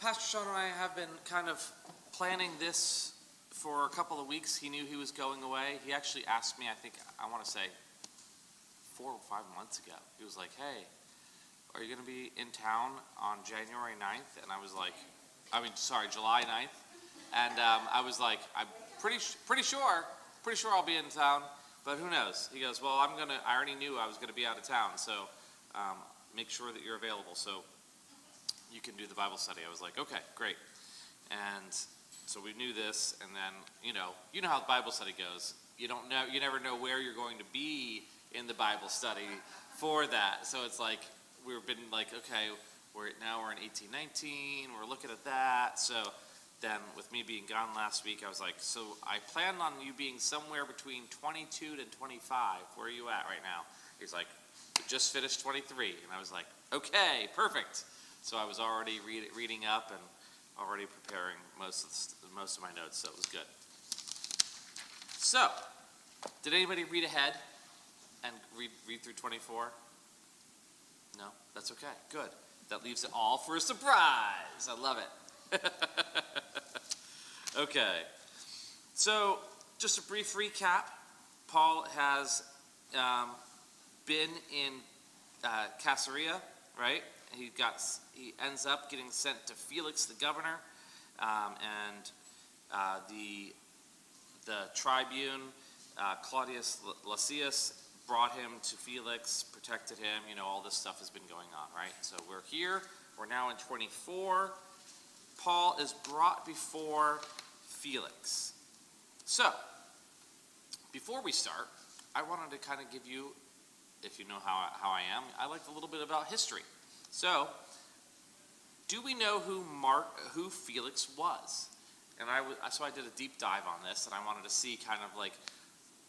Pastor Sean and I have been kind of planning this for a couple of weeks. He knew he was going away. He actually asked me, I want to say 4 or 5 months ago. He was like, hey, are you going to be in town on January 9th? And I was like, July 9th. And I was like, I'm pretty sure I'll be in town, but who knows? He goes, well, I already knew I was going to be out of town, so make sure that you're available so you can do the Bible study. I was like, okay, great. And so we knew this, and then, you know how the Bible study goes. You never know where you're going to be in the Bible study for that. So it's like, we've been like, okay, we're in 1819, we're looking at that. So then with me being gone last week, I was like, so I planned on you being somewhere between 22 to 25. Where are you at right now? He's like, we just finished 23. And I was like, okay, perfect. So I was already reading up and already preparing most of my notes, so it was good. So, did anybody read ahead and read through 24? No? That's okay. Good. That leaves it all for a surprise. I love it. Okay. So, just a brief recap. Paul has been in Caesarea, right? He ends up getting sent to Felix, the governor, and the tribune Claudius Lysias brought him to Felix, protected him. All this stuff has been going on, right? So we're here. We're now in 24. Paul is brought before Felix. So, before we start, I wanted to kind of give you, if you know how I am, I like a little bit about history. So, do we know who Felix was? And so I did a deep dive on this, and I wanted to see kind of like,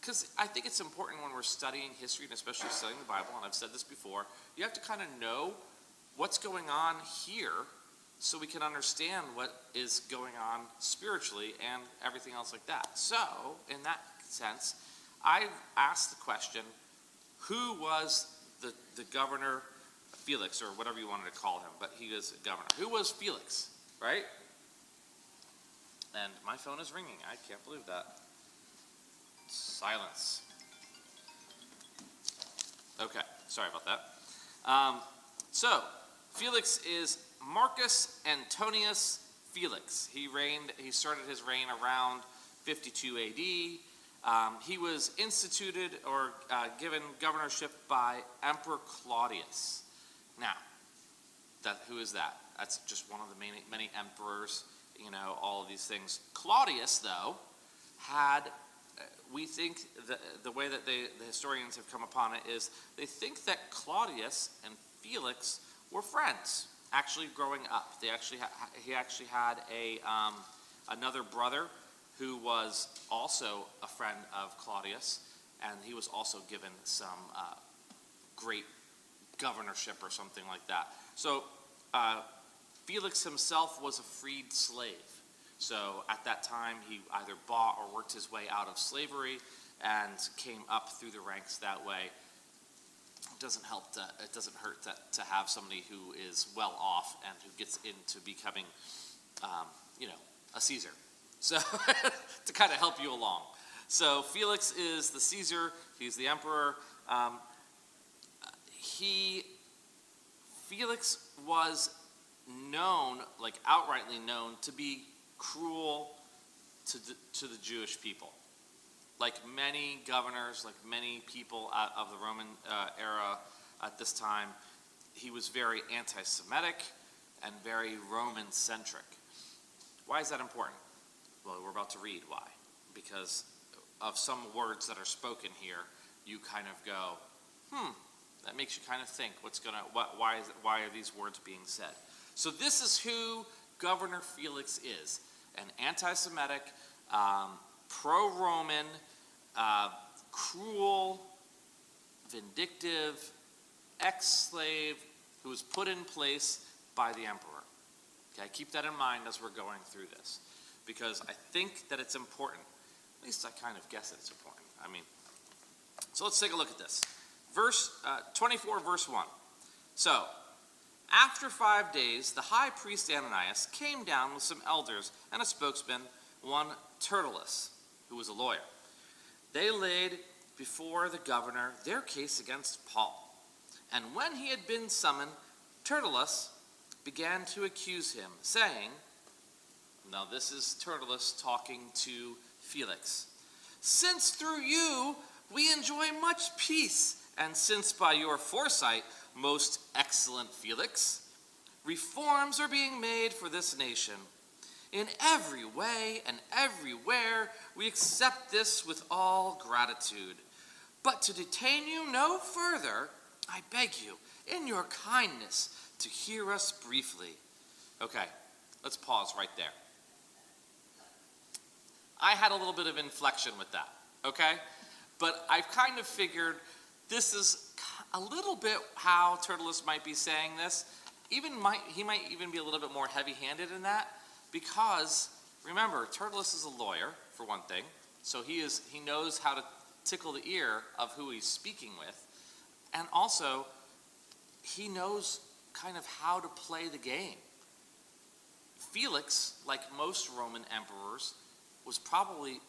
because I think it's important when we're studying history, and especially studying the Bible, and I've said this before, you have to kind of know what's going on here so we can understand what is going on spiritually and everything else like that. So, in that sense, I asked the question, who was the governor Felix, or whatever you wanted to call him, but he was a governor. Who was Felix, right? And my phone is ringing. I can't believe that. Silence. Okay, sorry about that. So, Felix is Marcus Antonius Felix. He started his reign around 52 AD. He was instituted or given governorship by Emperor Claudius. Now, who is that? That's just one of the many emperors, all of these things. Claudius, though, had, we think, the way that the historians have come upon it is, they think that Claudius and Felix were friends, actually growing up. He actually had another brother who was also a friend of Claudius, and he was also given some great governorship or something like that. So Felix himself was a freed slave. So at that time, he either bought or worked his way out of slavery and came up through the ranks that way. It doesn't hurt to have somebody who is well off and who gets into becoming, a Caesar. So to kind of help you along. So Felix is the Caesar. He's the emperor. Felix was known, like outrightly known, to be cruel to the Jewish people. Like many governors, like many people of the Roman era at this time, he was very anti-Semitic and very Roman-centric. Why is that important? Well, we're about to read why. Because of some words that are spoken here, you kind of go, that makes you kind of think, why are these words being said? So this is who Governor Felix is. An anti-Semitic, pro-Roman, cruel, vindictive, ex-slave who was put in place by the emperor. Okay, keep that in mind as we're going through this, because I think that it's important. At least I kind of guess it's important. So let's take a look at this. Verse 24, verse 1. So, After 5 days, the high priest Ananias came down with some elders and a spokesman, one Tertullus, who was a lawyer. They laid before the governor their case against Paul. And when he had been summoned, Tertullus began to accuse him, saying, now this is Tertullus talking to Felix, since through you we enjoy much peace, and since by your foresight, most excellent Felix, reforms are being made for this nation, in every way and everywhere we accept this with all gratitude. But to detain you no further, I beg you, in your kindness, to hear us briefly. Okay, let's pause right there. I had a little bit of inflection with that, okay? But I've kind of figured this is a little bit how Tertullus might be saying this. He might even be a little bit more heavy-handed in that, because remember, Tertullus is a lawyer, for one thing, so he knows how to tickle the ear of who he's speaking with, and also he knows kind of how to play the game. Felix, like most Roman emperors, was probably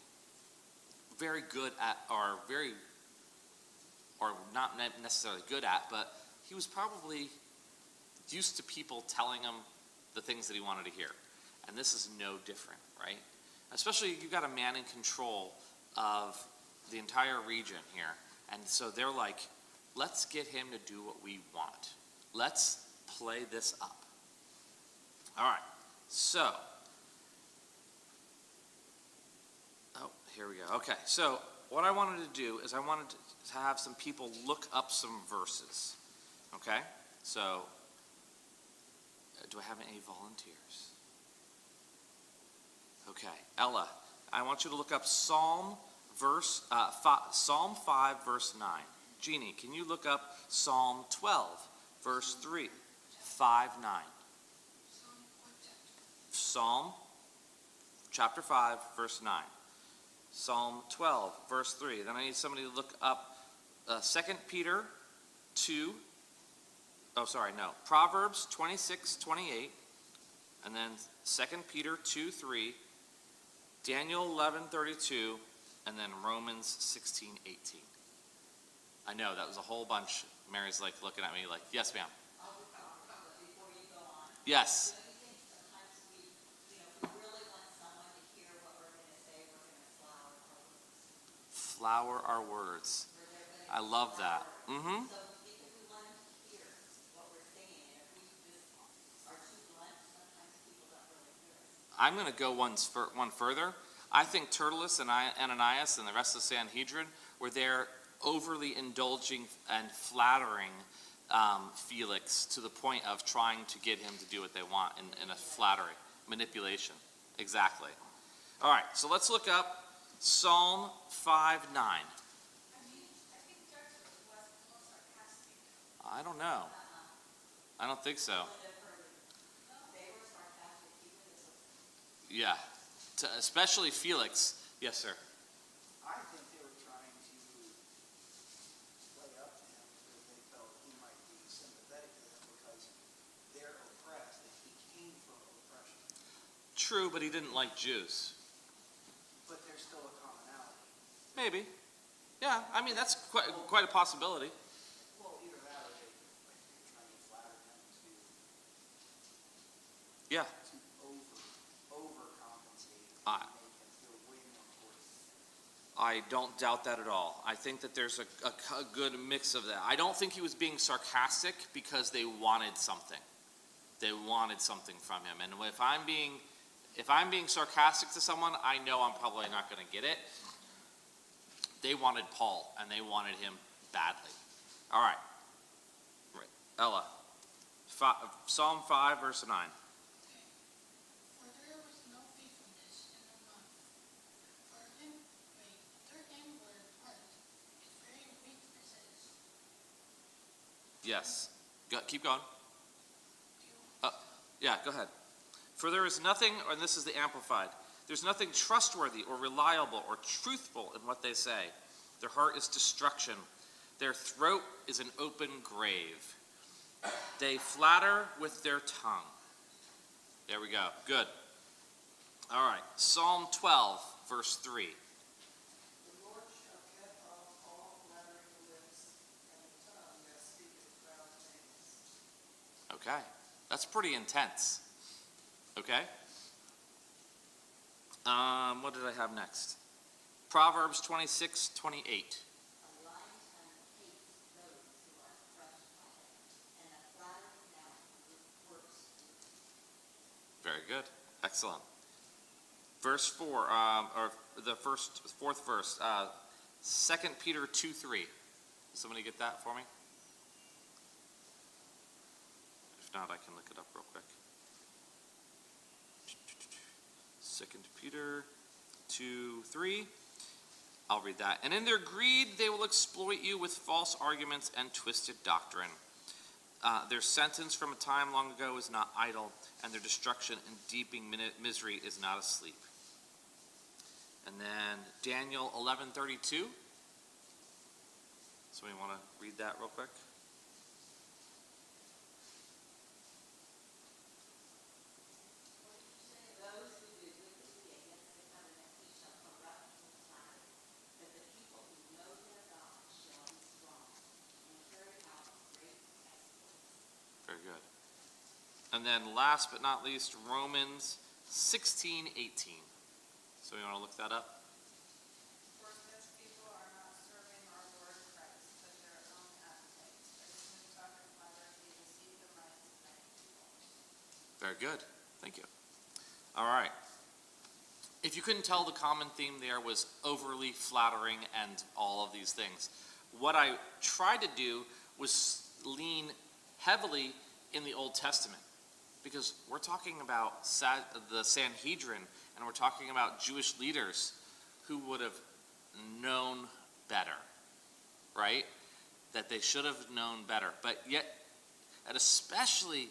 very good at, or not necessarily good at, but he was probably used to people telling him the things that he wanted to hear. And this is no different, right? Especially you've got a man in control of the entire region here. And so they're like, let's get him to do what we want. Let's play this up. All right, so, here we go. Okay, so what I wanted to do is I wanted to have some people look up some verses. Okay, so do I have any volunteers? Okay, Ella, I want you to look up Psalm 5, verse 9. Jeannie, can you look up Psalm 12, verse 3? 5, 9. Psalm chapter 5, verse 9. Psalm 12, verse 3. Then I need somebody to look up 2 Peter 2. Proverbs 26, 28. And then 2 Peter 2, 3. Daniel 11, 32. And then Romans 16, 18. I know, that was a whole bunch. Mary's like looking at me like, yes, ma'am. Before you go on. Yes. Don't you think sometimes we really want someone to hear what we're going to say, we're going to flower our words. Flower our words. I love that. Mm-hmm. So because we want them to hear what we're saying, and if we just are too blunt, sometimes people don't really hear us. I'm going to go one further. I think Tertullus and Ananias and the rest of the Sanhedrin were there overly indulging and flattering Felix to the point of trying to get him to do what they want in a flattery, manipulation. Exactly. All right, so let's look up Psalm 5, 9. I think Tertullus was more sarcastic. I don't know. I don't think so. They were sarcastic even. Yeah, especially Felix. Yes, sir. I think they were trying to play up to him because they felt he might be sympathetic to them because they're oppressed, and he came from oppression. True, but he didn't like Jews. But there's still a commonality. Maybe. Yeah, I mean, that's quite a possibility. Well, either that or they're trying to flatter him Yeah. to overcompensate I- and make him feel way more important. I don't doubt that at all. I think that there's a good mix of that. I don't think he was being sarcastic because they wanted something. They wanted something from him. And if I'm being sarcastic to someone, I know I'm probably not going to get it. They wanted Paul, and they wanted him badly. All right. Ella, Psalm 5, verse 9. For there was no faithfulness in the month. Their inward part is very weaknesses. Yes. Keep going. Yeah, go ahead. For there is nothing, and this is the Amplified, there's nothing trustworthy or reliable or truthful in what they say. Their heart is destruction. Their throat is an open grave. They flatter with their tongue. There we go. Good. All right. Psalm 12, verse 3. The Lord shall cut off all flattering lips and the tongue that speaketh proud things. Okay. That's pretty intense. Okay. What did I have next? Proverbs 26, 28. A lying tongue hates those who are crushed by it, and a flattering mouth works evil. Very good. Excellent. Verse 4, or the fourth verse, 2 Peter 2, 3. Somebody get that for me? If not, I can look it up real quick. 2 Peter 2, 3. I'll read that. And in their greed, they will exploit you with false arguments and twisted doctrine. Their sentence from a time long ago is not idle, and their destruction and deepening misery is not asleep. And then Daniel 11:32. Somebody want to read that real quick? Those who do wickedly against the covenant he shall corrupt with flattery, but the people who know their God shall be strong and carry out great exploits. Very good. And then last but not least, Romans 16:18. So you want to look that up? For such people are not serving our Lord Christ, but their own appetites. By smooth talk and flattery, they deceive the minds of many people. Very good. Thank you. All right. If you couldn't tell, the common theme there was overly flattering and all of these things. What I tried to do was lean heavily in the Old Testament, because we're talking about the Sanhedrin, and we're talking about Jewish leaders who would have known better, right? That they should have known better. But yet, and especially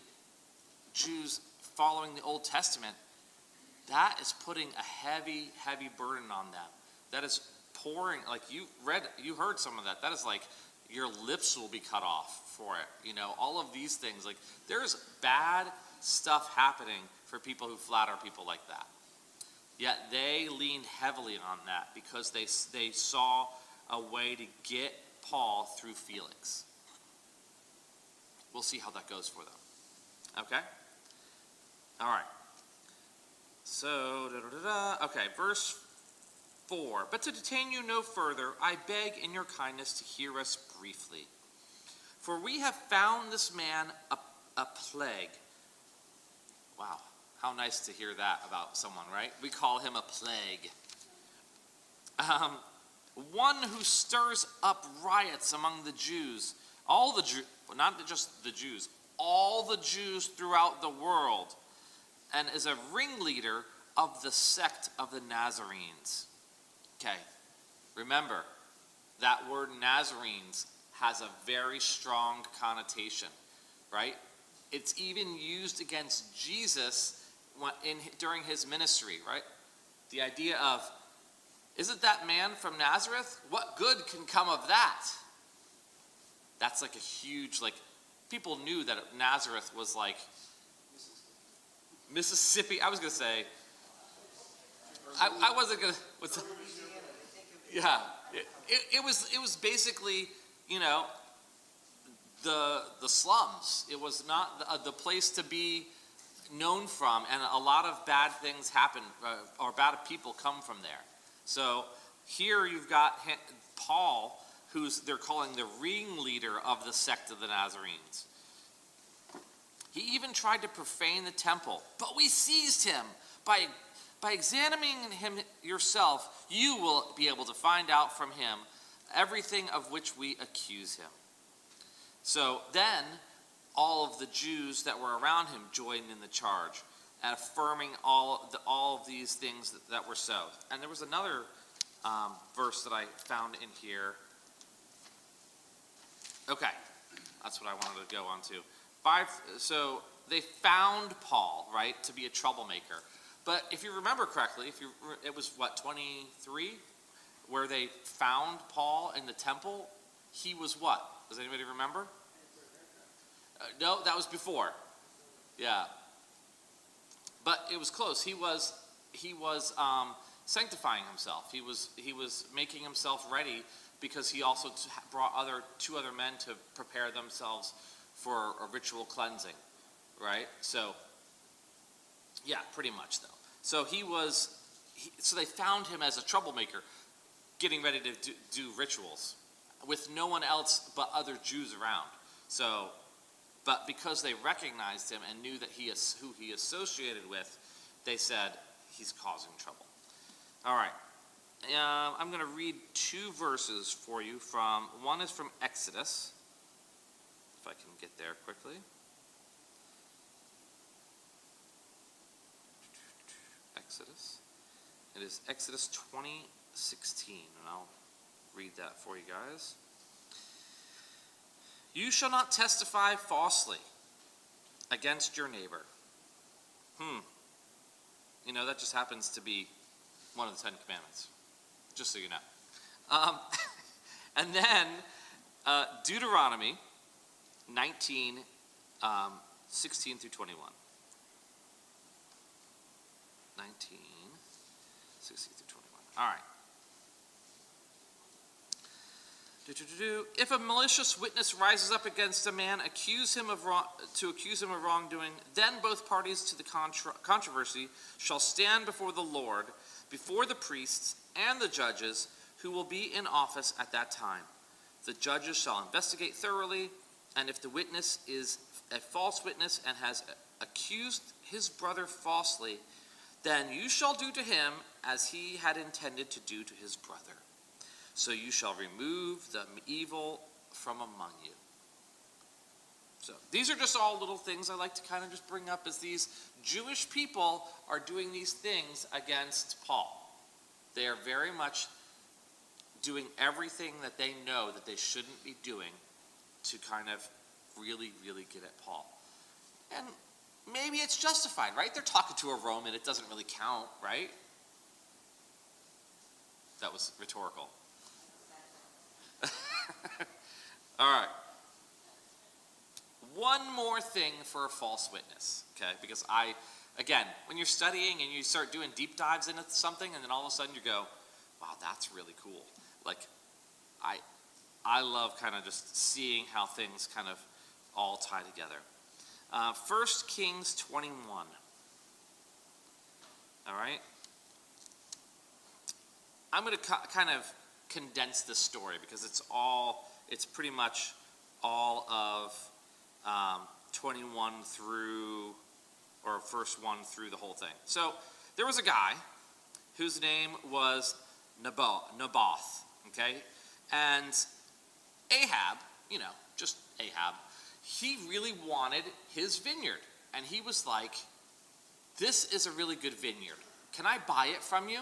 Jews following the Old Testament, that is putting a heavy, heavy burden on them. That is pouring, like you heard some of that. That is like your lips will be cut off for it. You know, all of these things. Like there's bad stuff happening for people who flatter people like that. Yet they leaned heavily on that because they saw a way to get Paul through Felix. We'll see how that goes for them. Okay? All right. So, okay, verse 4. But to detain you no further, I beg in your kindness to hear us briefly. For we have found this man a plague. Wow, how nice to hear that about someone, right? We call him a plague. One who stirs up riots among the Jews. All the Jews, not just the Jews, all the Jews throughout the world, and is a ringleader of the sect of the Nazarenes. Okay, remember, that word Nazarenes has a very strong connotation, right? It's even used against Jesus during his ministry, right? The idea of, isn't that man from Nazareth? What good can come of that? That's like a huge, like, people knew that Nazareth was like Mississippi. I was going to say, I wasn't going to, yeah. It was basically, you know, the slums. It was not the place to be known from, and a lot of bad things happen, or bad people come from there. So here you've got Paul, they're calling the ringleader of the sect of the Nazarenes. He even tried to profane the temple, but we seized him. By examining him yourself, you will be able to find out from him everything of which we accuse him. So then all of the Jews that were around him joined in the charge, affirming all of these things that were so. And there was another verse that I found in here. Okay, that's what I wanted to go on to. So they found Paul, right, to be a troublemaker. But if you remember correctly, it was what, 23, where they found Paul in the temple. He was what? Does anybody remember? No, that was before. Yeah. But it was close. He was sanctifying himself. He was making himself ready because he also brought two other men to prepare themselves for a ritual cleansing, right? So, yeah, pretty much though. So so they found him as a troublemaker, getting ready to do rituals with no one else but other Jews around. So, but because they recognized him and knew that who he associated with, they said, he's causing trouble. All right. I'm going to read two verses for you one is from Exodus, if I can get there quickly. Exodus. It is Exodus 20:16, and I'll read that for you guys. You shall not testify falsely against your neighbor. You know, that just happens to be one of the 10 Commandments, just so you know. And then Deuteronomy 19, 16 through 21. 19, 16 through 21. All right. If a malicious witness rises up against a man, accuse him of wrongdoing, then both parties to the controversy shall stand before the Lord, before the priests and the judges who will be in office at that time. The judges shall investigate thoroughly, and if the witness is a false witness and has accused his brother falsely, then you shall do to him as he had intended to do to his brother. So you shall remove the evil from among you. So these are just all little things I like to kind of just bring up as these Jewish people are doing these things against Paul. They are very much doing everything that they know that they shouldn't be doing to kind of really, really get at Paul. And maybe it's justified, right? They're talking to a Roman. It doesn't really count, right? That was rhetorical. All right. One more thing for a false witness, okay? Because again, when you're studying and you start doing deep dives into something, and then all of a sudden you go, wow, that's really cool. Like, I love kind of just seeing how things kind of all tie together. 1 Kings 21. All right? I'm going to kind of condense this story because it's pretty much all of 21 through, or verse 1 through the whole thing. So there was a guy whose name was Naboth, okay? And Ahab, just Ahab, he really wanted his vineyard. And he was like, this is a really good vineyard. Can I buy it from you?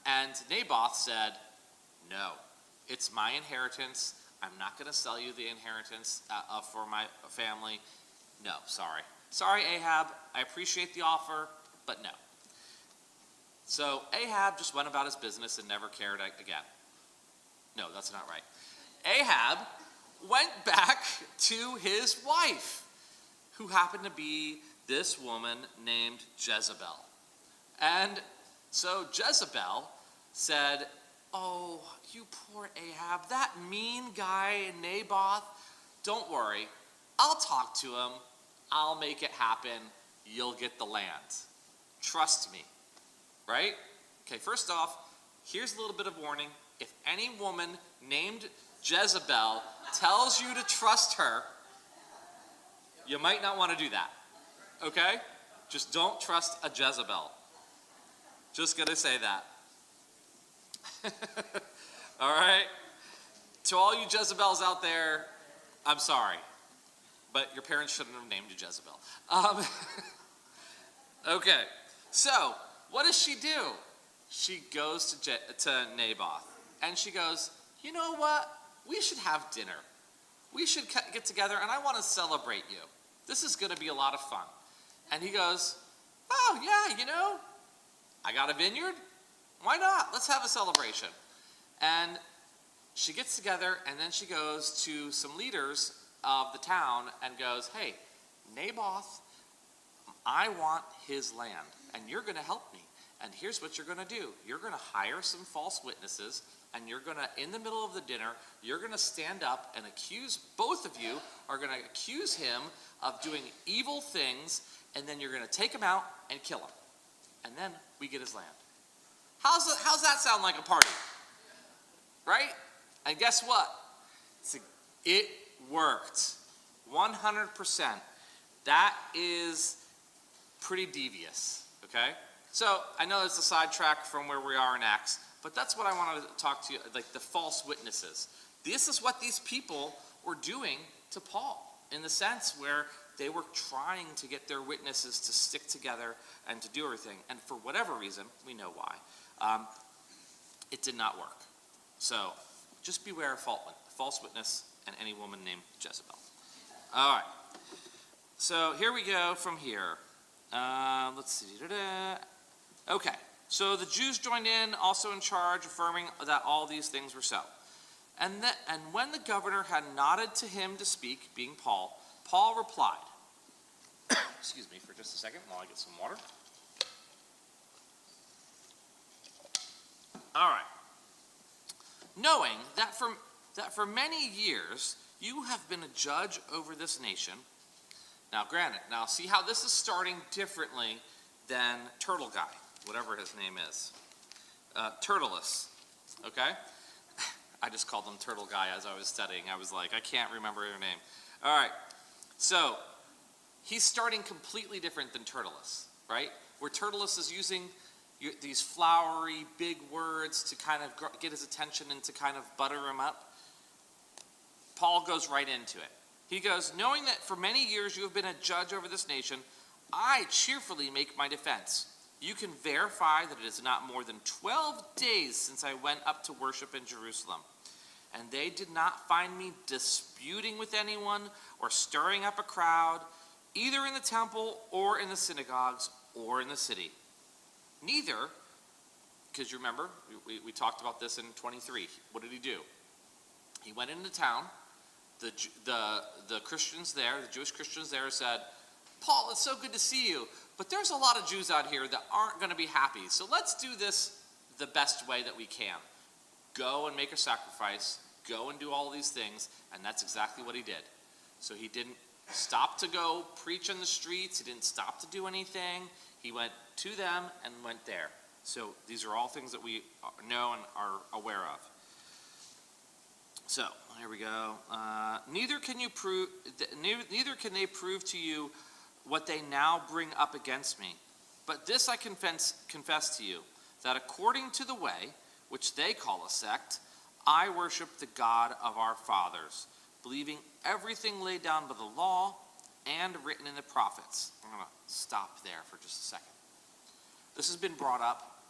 And Naboth said, no, it's my inheritance. I'm not going to sell you the inheritance for my family. No, sorry. Sorry, Ahab. I appreciate the offer, but no. So Ahab just went about his business and never cared again. No, that's not right. Ahab went back to his wife, who happened to be this woman named Jezebel. And so Jezebel said, oh, you poor Ahab, that mean guy Naboth, don't worry, I'll talk to him, I'll make it happen, you'll get the land. Trust me, right? Okay, first off, here's a little bit of warning. If any woman named Jezebel tells you to trust her, you might not want to do that, okay? Just don't trust a Jezebel. Just gonna say that. All right? To all you Jezebels out there, I'm sorry. But your parents shouldn't have named you Jezebel. Okay. So, what does she do? She goes to Naboth. And she goes, you know what? We should have dinner. We should get together and I want to celebrate you. This is going to be a lot of fun. And he goes, oh, yeah, I got a vineyard. Why not? Let's have a celebration. And she gets together, and then she goes to some leaders of the town and goes, hey, Naboth, I want his land, and you're going to help me. And here's what you're going to do. You're going to hire some false witnesses, and you're going to, in the middle of the dinner, you're going to stand up and accuse, both of you are going to accuse him of doing evil things, and then you're going to take him out and kill him. And then we get his land. How's that sound like a party? Right? And guess what? It worked. 100%. That is pretty devious, okay? So I know it's a sidetrack from where we are in Acts, but that's what I wanted to talk to you, like the false witnesses. This is what these people were doing to Paul, in the sense where they were trying to get their witnesses to stick together and to do everything. And for whatever reason, we know why, it did not work. So just beware of false witness and any woman named Jezebel. All right. So here we go from here. Let's see. Okay. So the Jews joined in, also in charge, affirming that all these things were so. And when the governor had nodded to him to speak, being Paul, Paul replied. Excuse me for just a second while I get some water. All right. Knowing that for many years you have been a judge over this nation. Now, granted, see how this is starting differently than Turtle Guy, whatever his name is. Turtleless, okay? I just called him Turtle Guy as I was studying. I was like, I can't remember your name. All right, so he's starting completely different than Turtleless, right? Where Turtleless is using these flowery, big words to kind of get his attention and to kind of butter him up. Paul goes right into it. He goes, knowing that for many years you have been a judge over this nation, I cheerfully make my defense. You can verify that it is not more than 12 days since I went up to worship in Jerusalem. And they did not find me disputing with anyone or stirring up a crowd, either in the temple or in the synagogues or in the city. Neither, because you remember, we talked about this in 23. What did he do? He went into town. The Christians there, the Jewish Christians there said, Paul, it's so good to see you, but there's a lot of Jews out here that aren't going to be happy. So let's do this the best way that we can. Go and make a sacrifice. Go and do all these things. And that's exactly what he did. So he didn't stop to go preach in the streets. He didn't stop to do anything. He went to them and went there. So these are all things that we know and are aware of. So here we go. Neither can they prove to you what they now bring up against me. But this I confess to you, that according to the way, which they call a sect, I worship the God of our fathers, believing everything laid down by the law and written in the prophets. I'm going to stop there for just a second. This has been brought up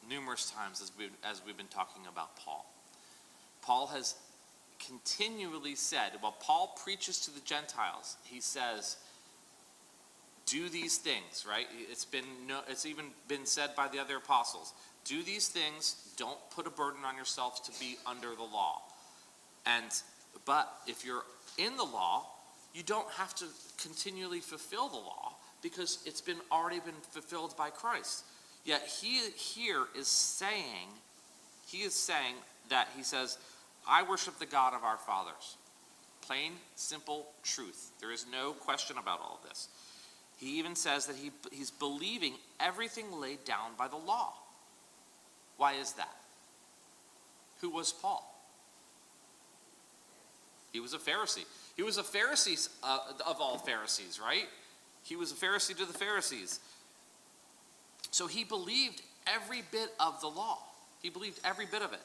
numerous times as we've been talking about Paul. Paul has continually said, while Paul preaches to the Gentiles, he says, do these things, right? It's even been said by the other apostles. Do these things, don't put a burden on yourself to be under the law. But if you're in the law, you don't have to continually fulfill the law because it's already been fulfilled by Christ. Yet he here is saying, he says, I worship the God of our fathers. Plain, simple truth. There is no question about all of this. He even says that he's believing everything laid down by the law. Why is that? Who was Paul? He was a Pharisee. He was a Pharisee of all Pharisees, right? He was a Pharisee to the Pharisees. So he believed every bit of the law. He believed every bit of it.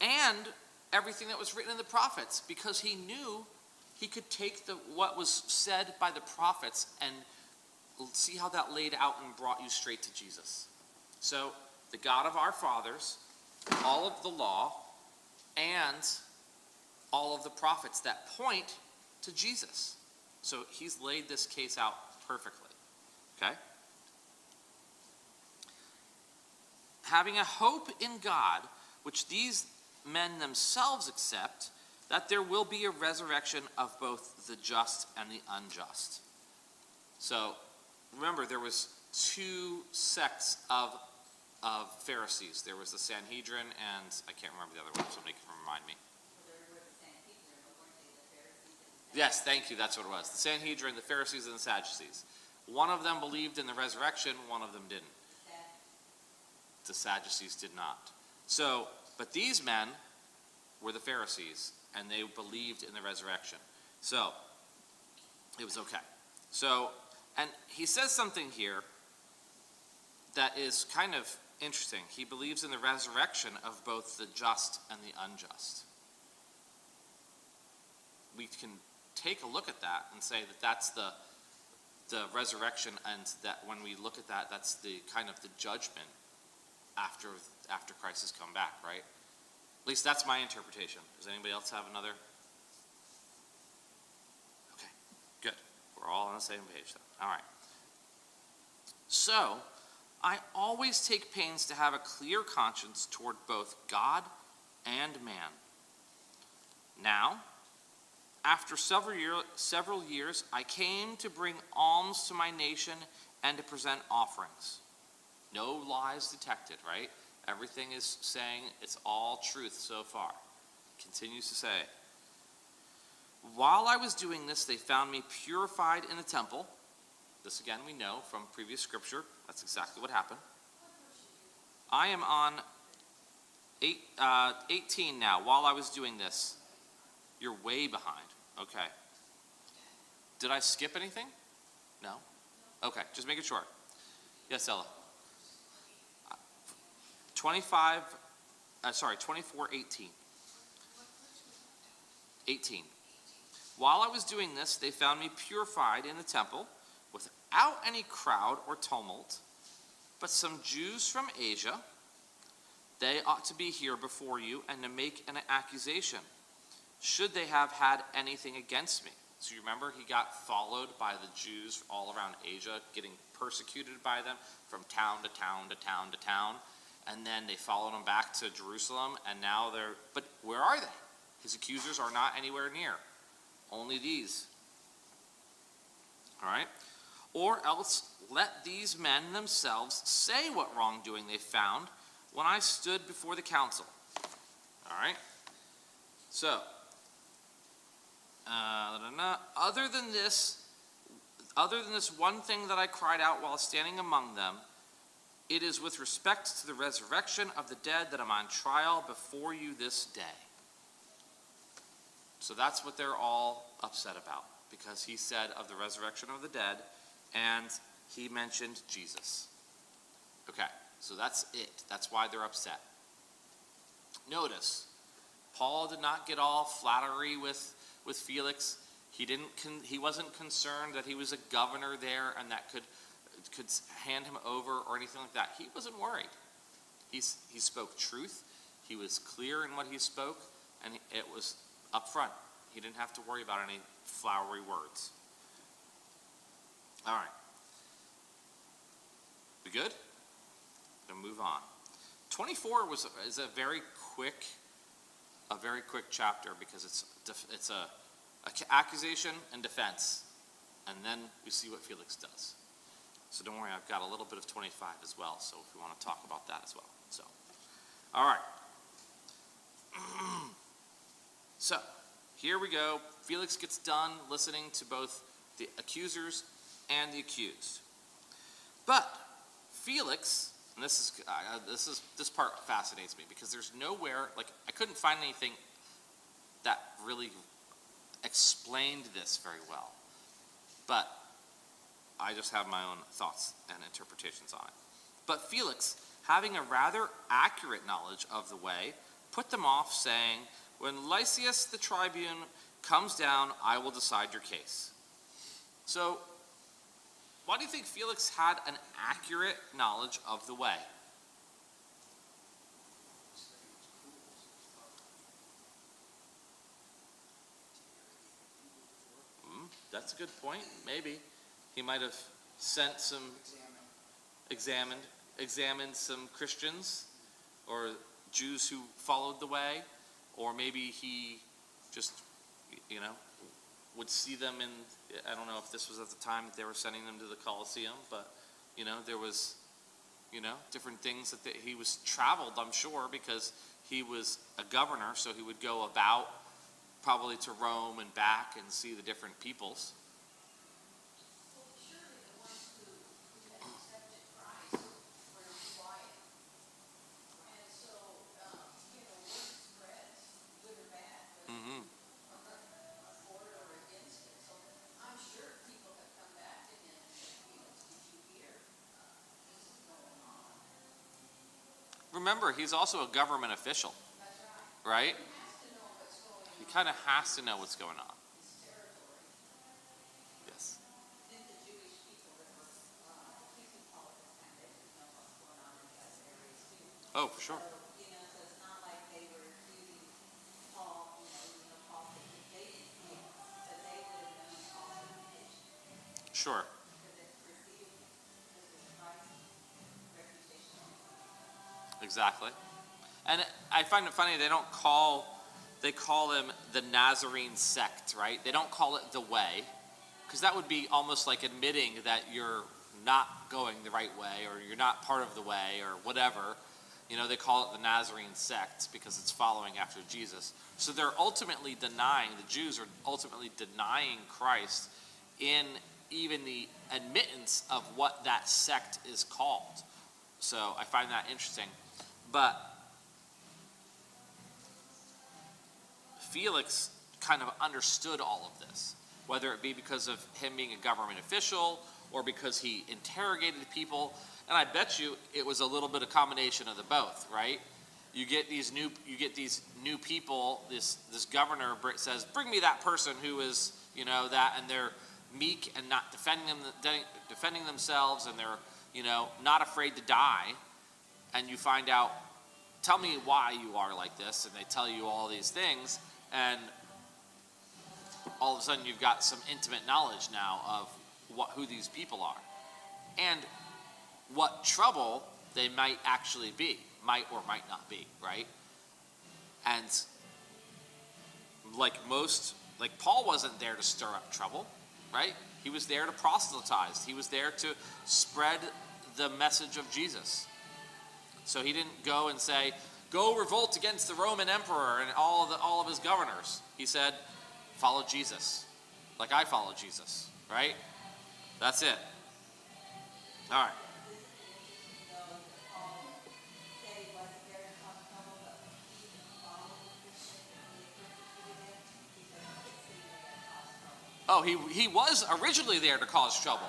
And everything that was written in the prophets, because he knew he could take what was said by the prophets and see how that laid out and brought you straight to Jesus. So the God of our fathers, all of the law, and all of the prophets that point to Jesus. So he's laid this case out perfectly. Okay? Having a hope in God, which these men themselves accept, that there will be a resurrection of both the just and the unjust. So, remember, there was two sects of Pharisees. There was the Sanhedrin, and I can't remember the other one. Somebody can remind me. Yes, thank you. That's what it was. The Sanhedrin, the Pharisees, and the Sadducees. One of them believed in the resurrection. One of them didn't. The Sadducees did not. So, but these men were the Pharisees, and they believed in the resurrection. So, it was okay. So, and he says something here that is kind of interesting. He believes in the resurrection of both the just and the unjust. We can take a look at that and say that that's the resurrection, and that when we look at that, that's the kind of the judgment after Christ has come back, right? At least that's my interpretation. Does anybody else have another? Okay, good. We're all on the same page then. All right. So, I always take pains to have a clear conscience toward both God and man. Now, after several years, I came to bring alms to my nation and to present offerings. No lies detected, right? Everything is saying it's all truth so far. Continues to say, while I was doing this, they found me purified in the temple. This again we know from previous scripture. That's exactly what happened. I am on 18 now. While I was doing this. You're way behind. Okay. Did I skip anything? No? Okay, just making sure. Yes, Ella. 24:18. 18. While I was doing this, they found me purified in the temple, without any crowd or tumult, but some Jews from Asia. They ought to be here before you and to make an accusation, should they have had anything against me. So you remember, he got followed by the Jews all around Asia, getting persecuted by them from town to town to town to town. And then they followed him back to Jerusalem, and now but where are they? His accusers are not anywhere near. Only these. All right? Or else let these men themselves say what wrongdoing they found when I stood before the council. All right? So, other than this one thing that I cried out while standing among them, it is with respect to the resurrection of the dead that I'm on trial before you this day. So that's what they're all upset about, because he said of the resurrection of the dead, and he mentioned Jesus. Okay, so that's it. That's why they're upset. Notice, Paul did not get all flattery with Felix. He wasn't concerned that he was a governor there and that could hand him over or anything like that. He wasn't worried. He spoke truth. He was clear in what he spoke, and it was up front. He didn't have to worry about any flowery words. All right. We good? Gonna move on. 24 is a very quick chapter, because it's a accusation and defense, and then we see what Felix does. So don't worry, I've got a little bit of 25 as well, so if we want to talk about that as well. So, all right. So, here we go. Felix gets done listening to both the accusers and the accused. But Felix, and this part fascinates me, because there's nowhere, I couldn't find anything that really explained this very well. But I just have my own thoughts and interpretations on it. But Felix, having a rather accurate knowledge of the way, put them off, saying, when Lysias the tribune comes down, I will decide your case. So, why do you think Felix had an accurate knowledge of the way? That's a good point. Maybe he might have sent examined some Christians or Jews who followed the way, or maybe he just, would see them in, I don't know if this was at the time that they were sending them to the Colosseum, but, there was, different things that he was traveled, I'm sure, because he was a governor, so he would go about probably to Rome and back and see the different peoples. Well, surely the ones who had accepted Christ were quiet. And so, word spreads, good or bad, but Mm-hmm. for it or against it. So I'm sure people have come back to him and said, Felix, did you hear? This is going on. Remember, he's also a government official, That's right. right? He has to know what's going He on kind of has to know what's going on. in his territory. Yes. I think the Jewish people that were keeping Paul at this time, they didn't know what's going on in the other areas too. Oh, for sure. So, so it's not like they were accusing Paul, Paul, they didn't see it, but they would have known Paul's reputation. Sure. Because it preceded him, because his Christ's reputation. Exactly. And I find it funny, they call them the Nazarene sect, right? They don't call it the way, because that would be almost like admitting that you're not going the right way, or you're not part of the way, or whatever. They call it the Nazarene sect because it's following after Jesus. So they're ultimately denying, the Jews are ultimately denying Christ in even the admittance of what that sect is called. So I find that interesting. But Felix kind of understood all of this, whether it be because of him being a government official or because he interrogated people. And I bet you it was a little bit of combination of the both, right? You get these new people. This governor says, "Bring me that person who is, that," and they're meek and not defending themselves, and they're, not afraid to die. And you find out, tell me why you are like this, and they tell you all these things, and all of a sudden you've got some intimate knowledge now of who these people are, and what trouble they might actually be, might or might not be, right? And like Paul wasn't there to stir up trouble, right? He was there to proselytize. He was there to spread the message of Jesus. So he didn't go and say, "Go revolt against the Roman emperor and all of his governors." He said, "Follow Jesus, like I follow Jesus," right? That's it. All right. Oh, he was originally there to cause trouble.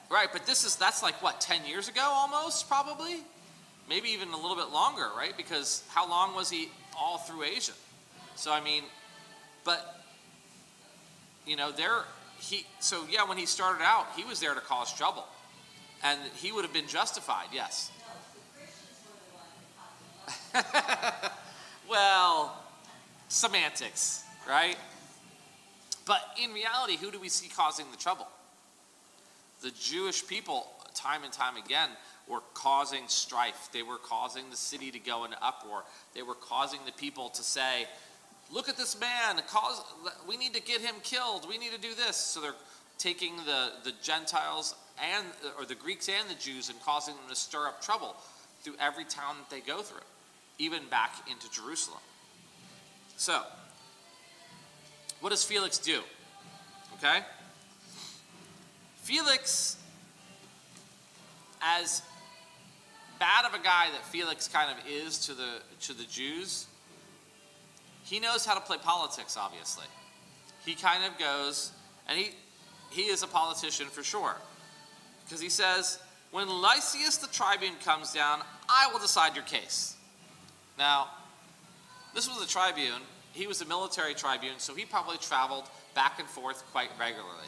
Right, but that's like what, 10 years ago almost, probably? Maybe even a little bit longer, right? Because how long was he all through Asia? So I mean, but when he started out, he was there to cause trouble. And he would have been justified, yes. Well, semantics, right? But in reality, who do we see causing the trouble? The Jewish people, time and time again, were causing strife. They were causing the city to go into uproar. They were causing the people to say, "Look at this man, we need to get him killed. We need to do this." So they're taking the Gentiles or the Greeks and the Jews and causing them to stir up trouble through every town that they go through, even back into Jerusalem. So, what does Felix do? Okay? Felix, as bad of a guy that Felix kind of is to the Jews, he knows how to play politics, obviously. He kind of goes, and he is a politician for sure. Because he says, "When Lysias the tribune comes down, I will decide your case." Now, this was a tribune. He was a military tribune, so he probably traveled back and forth quite regularly,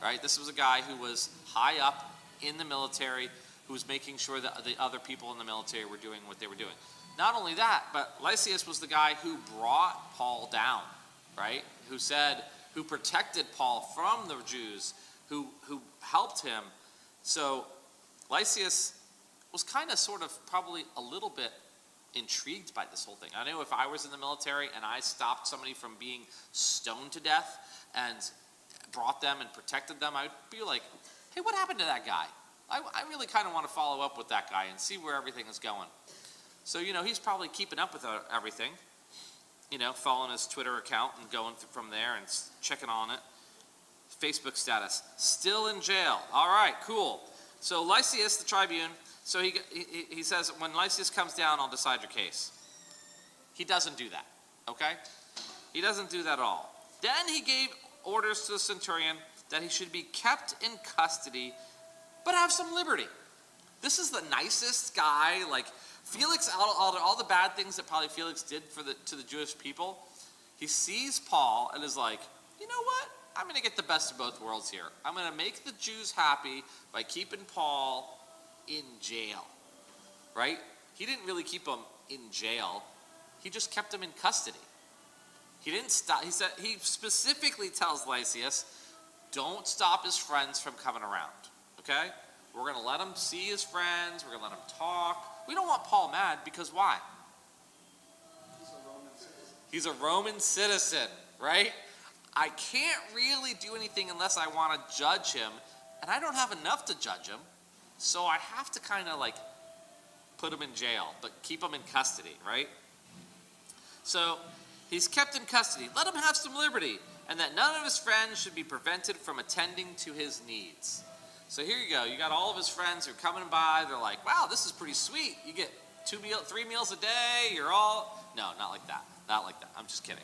right? This was a guy who was high up in the military, who was making sure that the other people in the military were doing what they were doing. Not only that, but Lysias was the guy who brought Paul down, right? Who protected Paul from the Jews, who helped him. So Lysias was kind of sort of probably a little bit intrigued by this whole thing. I know if I was in the military and I stopped somebody from being stoned to death and brought them and protected them, I would be like, hey, what happened to that guy? I really kind of want to follow up with that guy and see where everything is going. So, he's probably keeping up with everything, following his Twitter account and going from there and checking on it. Facebook status, still in jail. All right, cool. So Lysias, the tribune, so he says, when Lysias comes down, I'll decide your case. He doesn't do that, okay? He doesn't do that at all. Then he gave orders to the centurion that he should be kept in custody, but have some liberty. This is the nicest guy. Like, Felix, all the bad things that probably Felix did to the Jewish people, he sees Paul and is like, you know what? I'm going to get the best of both worlds here. I'm going to make the Jews happy by keeping Paul in jail, right? He didn't really keep him in jail. He just kept him in custody. He didn't stop. He specifically tells Lysias, don't stop his friends from coming around, okay? We're going to let him see his friends. We're going to let him talk. We don't want Paul mad because why? He's a Roman citizen, right? I can't really do anything unless I want to judge him, and I don't have enough to judge him, so I have to kind of like put him in jail, but keep him in custody, right? So he's kept in custody. Let him have some liberty, and that none of his friends should be prevented from attending to his needs. So here you go. You got all of his friends who are coming by. They're like, wow, this is pretty sweet. You get 3 meals a day. You're all... No, not like that. Not like that. I'm just kidding.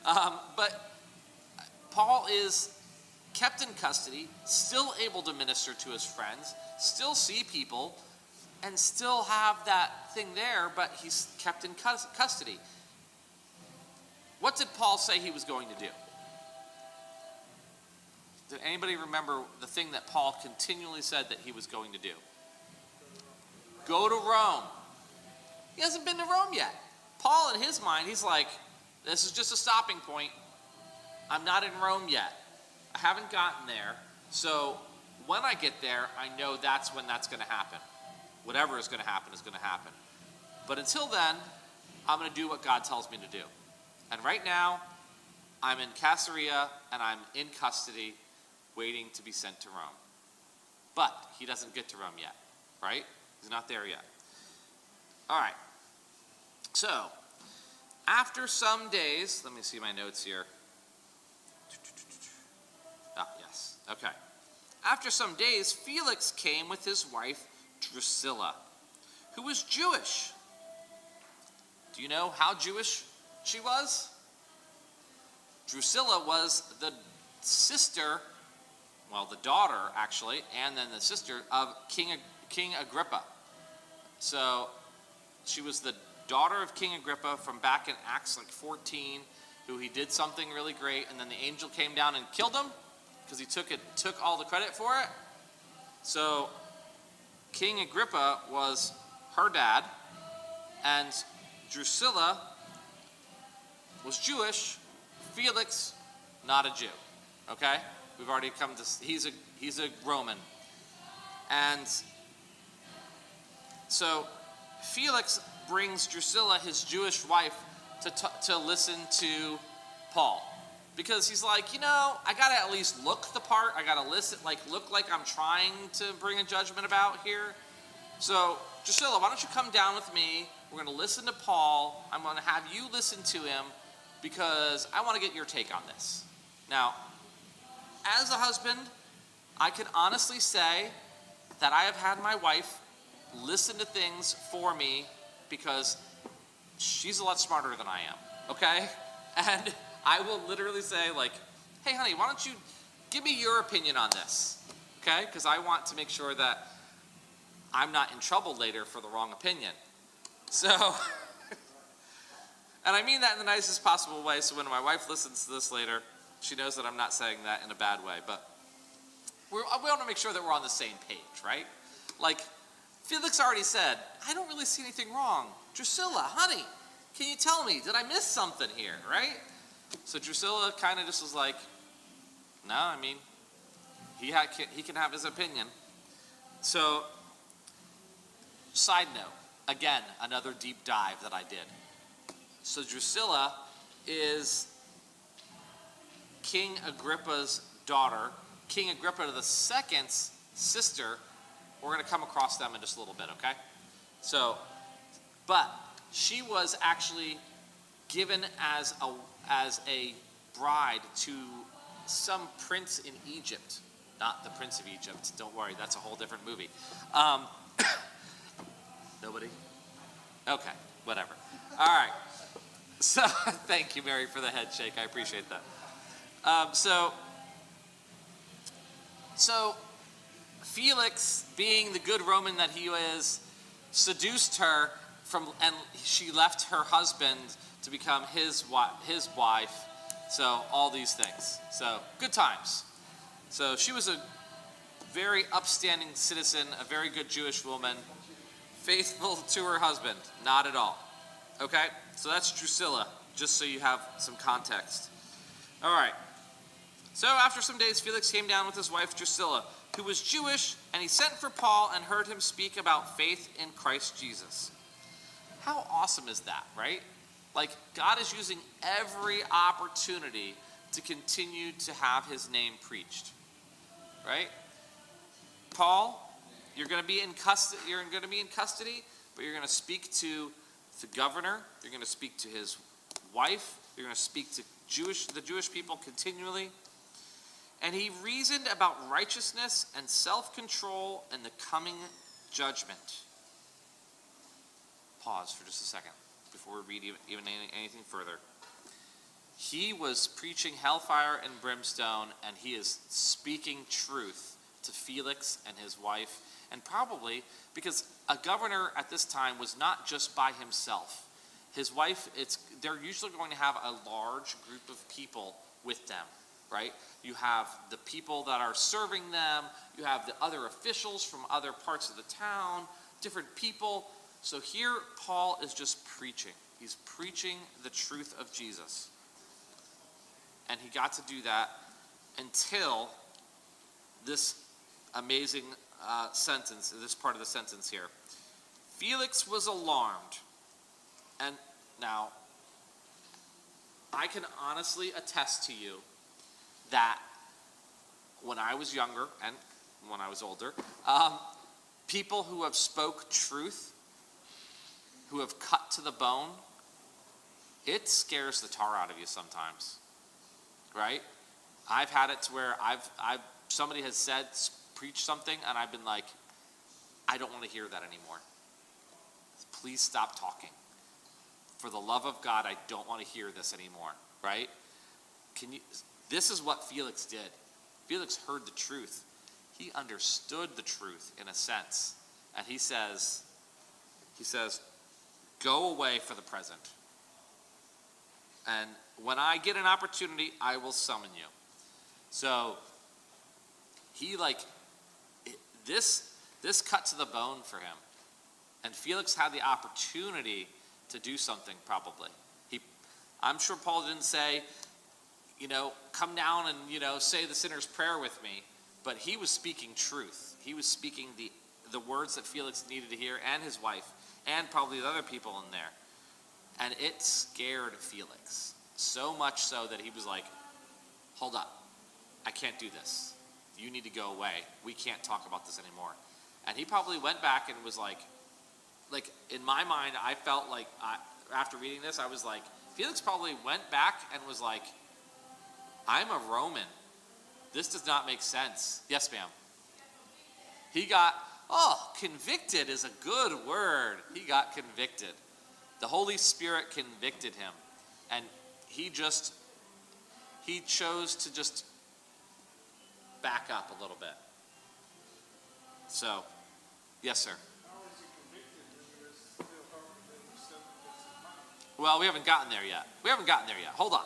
But Paul is kept in custody, still able to minister to his friends, still see people, and still have that thing there, but he's kept in custody. What did Paul say he was going to do? Did anybody remember the thing that Paul continually said that he was going to do? Go to Rome. He hasn't been to Rome yet. Paul, in his mind, he's like, this is just a stopping point. I'm not in Rome yet. I haven't gotten there. So when I get there, I know that's when that's going to happen. Whatever is going to happen is going to happen. But until then, I'm going to do what God tells me to do. And right now, I'm in Caesarea and I'm in custody waiting to be sent to Rome. But he doesn't get to Rome yet, right? He's not there yet. All right. So, after some days, let me see my notes here. Ah, yes. Okay. After some days, Felix came with his wife, Drusilla, who was Jewish. Do you know how Jewish she was? Drusilla was the sister, well, the daughter, actually, and then the sister of King Agrippa. So, she was the daughter of King Agrippa from back in Acts 14, who he did something really great, and then the angel came down and killed him because he took all the credit for it. So King Agrippa was her dad, and Drusilla was Jewish. Felix, not a Jew. Okay, we've already come to. He's a Roman, and so Felix brings Drusilla, his Jewish wife, to listen to Paul. Because he's like, I got to at least look the part. I got to look like I'm trying to bring a judgment about here. So, Drusilla, why don't you come down with me? We're going to listen to Paul. I'm going to have you listen to him because I want to get your take on this. Now, as a husband, I can honestly say that I have had my wife listen to things for me because she's a lot smarter than I am, okay? And I will literally say, hey, honey, why don't you give me your opinion on this, okay? Because I want to make sure that I'm not in trouble later for the wrong opinion. So, and I mean that in the nicest possible way, so when my wife listens to this later, she knows that I'm not saying that in a bad way, but we want to make sure that we're on the same page, right? Felix already said, I don't really see anything wrong. Drusilla, honey, can you tell me, did I miss something here, right? So Drusilla kind of just was like, no, I mean, he can have his opinion. So, side note, again, another deep dive that I did. So Drusilla is King Agrippa's daughter, King Agrippa II's sister. We're going to come across them in just a little bit, okay? So, but she was actually given as a bride to some prince in Egypt. Not the Prince of Egypt. Don't worry, that's a whole different movie. Nobody? Okay, whatever. All right. So, thank you, Mary, for the head shake. I appreciate that. So Felix, being the good Roman that he is, seduced her and she left her husband to become his wife. So all these things. So good times. So she was a very upstanding citizen, a very good Jewish woman, faithful to her husband. Not at all. Okay? So that's Drusilla, just so you have some context. All right. So after some days, Felix came down with his wife Drusilla, who was Jewish, and he sent for Paul and heard him speak about faith in Christ Jesus. How awesome is that, right? Like, God is using every opportunity to continue to have his name preached, right? Paul, you're going to be in custody. But you're going to speak to the governor. You're going to speak to his wife. You're going to speak to the Jewish people continually. And he reasoned about righteousness and self-control and the coming judgment. Pause for just a second before we read even anything further. He was preaching hellfire and brimstone, and he is speaking truth to Felix and his wife. And probably because a governor at this time was not just by himself. His wife, they're usually going to have a large group of people with them, right? You have the people that are serving them. You have the other officials from other parts of the town, different people. So here Paul is just preaching. He's preaching the truth of Jesus. And he got to do that until this amazing sentence, this part of the sentence here. Felix was alarmed. And now, I can honestly attest to you that when I was younger and when I was older, people who have spoke truth, who have cut to the bone, it scares the tar out of you sometimes, right? I've had it to where somebody has said, preach something, and I've been like, I don't want to hear that anymore. Please stop talking. For the love of God, I don't want to hear this anymore, right? This is what Felix did. Felix heard the truth. He understood the truth in a sense. And he says, go away for the present. And when I get an opportunity, I will summon you. So this cut to the bone for him. And Felix had the opportunity to do something probably. I'm sure Paul didn't say, come down and, say the sinner's prayer with me. But he was speaking truth. He was speaking the words that Felix needed to hear, and his wife, and probably the other people in there. And it scared Felix. So much so that he was like, hold up. I can't do this. You need to go away. We can't talk about this anymore. And he probably went back and was like in my mind, I felt like, after reading this, I was like, Felix probably went back and was like, I'm a Roman. This does not make sense. Yes, ma'am. He got, convicted is a good word. He got convicted. The Holy Spirit convicted him. And he chose to just back up a little bit. So, yes, sir. Well, we haven't gotten there yet. Hold on.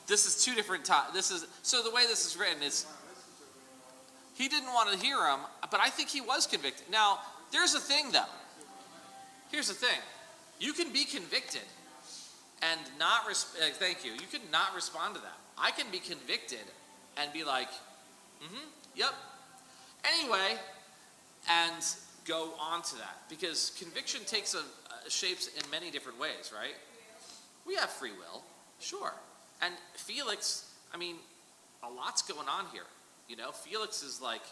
This is two different times. So the way this is written is, he didn't want to hear him, but I think he was convicted. Now, there's a thing, though. Here's the thing. You can be convicted and not, thank you. You can not respond to that. I can be convicted and be like, yep. Anyway, and go on to that, because conviction takes shapes in many different ways, right? We have free will, sure. And Felix, I mean, a lot's going on here. You know, Felix is like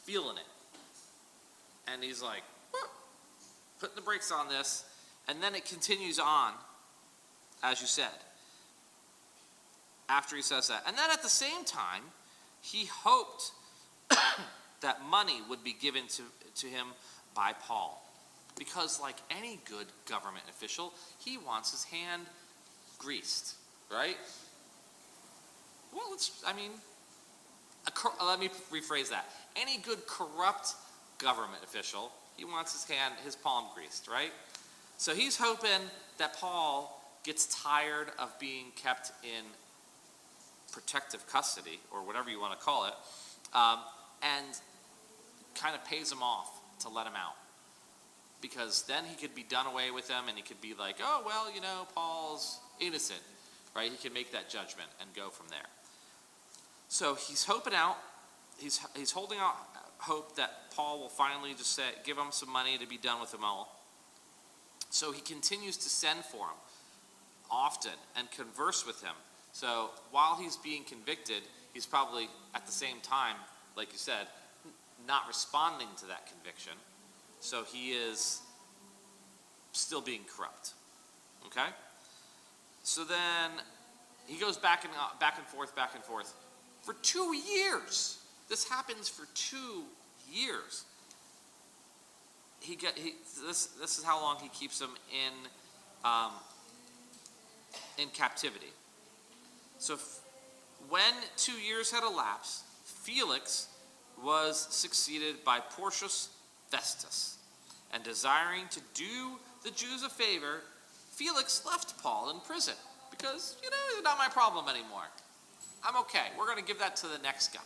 feeling it. And he's like, whoop, putting the brakes on this. And then it continues on, as you said, after he says that. And then at the same time, he hoped that money would be given to him by Paul. Because like any good government official, he wants his hand greased, right? Well, let me rephrase that. Any good corrupt government official, he wants his palm greased, right? So he's hoping that Paul gets tired of being kept in protective custody, or whatever you want to call it, and kind of pays him off to let him out. Because then he could be done away with him, and he could be like, oh, well, you know, Paul's innocent, right? He can make that judgment and go from there. So he's hoping out, he's holding out hope that Paul will finally just give him some money to be done with them all. So he continues to send for him often and converse with him. So while he's being convicted, he's probably at the same time, like you said, not responding to that conviction. So he is still being corrupt. Okay? So then he goes back and forth for 2 years. This happens for 2 years. This is how long he keeps him in captivity. So when 2 years had elapsed, Felix was succeeded by Porcius Festus, and desiring to do the Jews a favor, Felix left Paul in prison because, you know, it's not my problem anymore. I'm okay. We're going to give that to the next guy.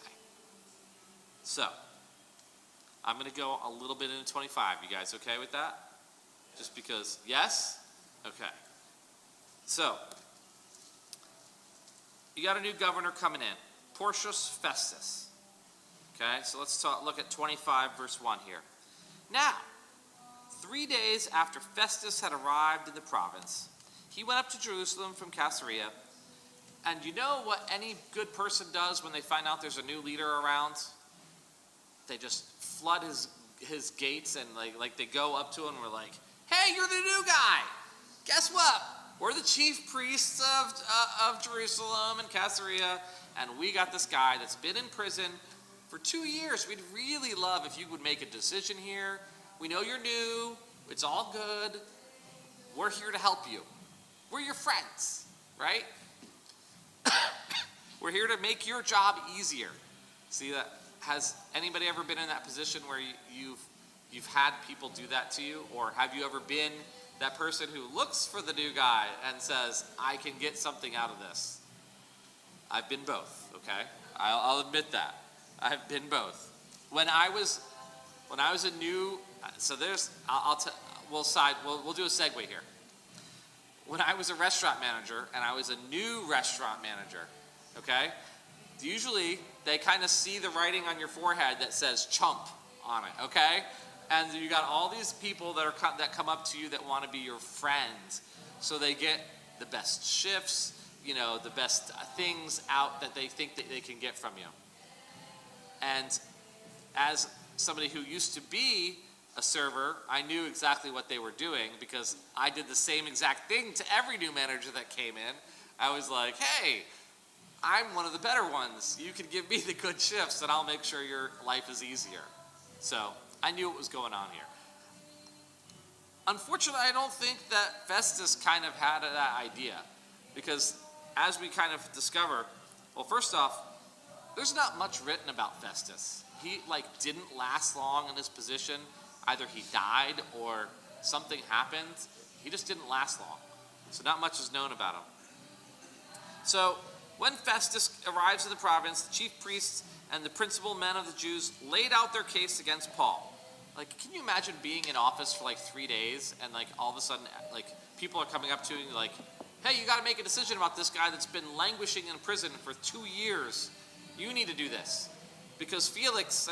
So, I'm going to go a little bit into 25. You guys okay with that? Just because, yes? Okay. So, you got a new governor coming in, Porcius Festus. Okay, so let's look at 25 verse 1 here. Now, 3 days after Festus had arrived in the province, he went up to Jerusalem from Caesarea. And you know what any good person does when they find out there's a new leader around? They just flood his gates, and like they go up to him and we're like, hey, you're the new guy. Guess what? We're the chief priests of Jerusalem and Caesarea, and we got this guy that's been in prison for 2 years. We'd really love if you would make a decision here. We know you're new. It's all good. We're here to help you. We're your friends, right? We're here to make your job easier. See that? Has anybody ever been in that position where you've had people do that to you? Or have you ever been that person who looks for the new guy and says, I can get something out of this? I've been both, okay? I'll admit that. I've been both. When I was a new, so there's, we'll do a segue here. When I was a restaurant manager and I was a new restaurant manager, okay? Usually they kind of see the writing on your forehead that says chump on it, okay? And you got all these people that come up to you that want to be your friends. So they get the best shifts, you know, the best things out that they think that they can get from you. And as somebody who used to be a server, I knew exactly what they were doing because I did the same exact thing to every new manager that came in. I was like, hey, I'm one of the better ones. You can give me the good shifts and I'll make sure your life is easier. So I knew what was going on here. Unfortunately, I don't think that Festus kind of had that idea, because as we kind of discover, well, first off, there's not much written about Festus. He didn't last long in his position. Either he died or something happened. He just didn't last long. So not much is known about him. So when Festus arrives in the province, the chief priests and the principal men of the Jews laid out their case against Paul. Can you imagine being in office for 3 days and all of a sudden people are coming up to you and hey, you got to make a decision about this guy that's been languishing in prison for 2 years. You need to do this. Because Felix,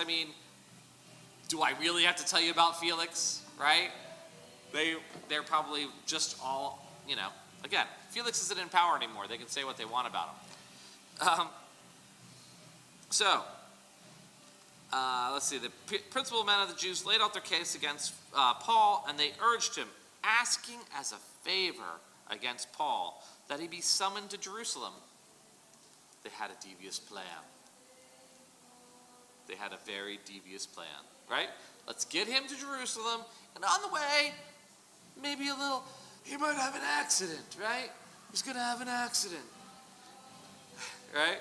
Do I really have to tell you about Felix, right? They're probably just all, again, Felix isn't in power anymore. They can say what they want about him. Let's see. The principal men of the Jews laid out their case against Paul, and they urged him, asking as a favor against Paul that he be summoned to Jerusalem. They had a devious plan. They had a very devious plan, right? Let's get him to Jerusalem, and on the way, maybe he might have an accident, right? He's going to have an accident, right?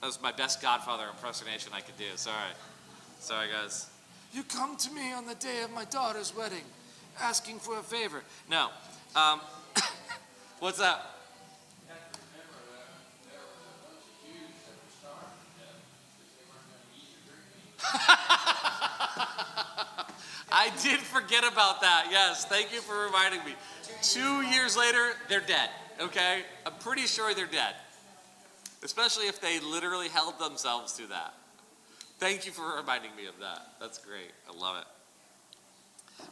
That was my best Godfather impersonation I could do. Sorry, guys. You come to me on the day of my daughter's wedding, asking for a favor. No. What's that? I did forget about that. Yes, thank you for reminding me. 2 years later, they're dead, okay? I'm pretty sure they're dead. Especially if they literally held themselves to that. Thank you for reminding me of that. That's great. I love it.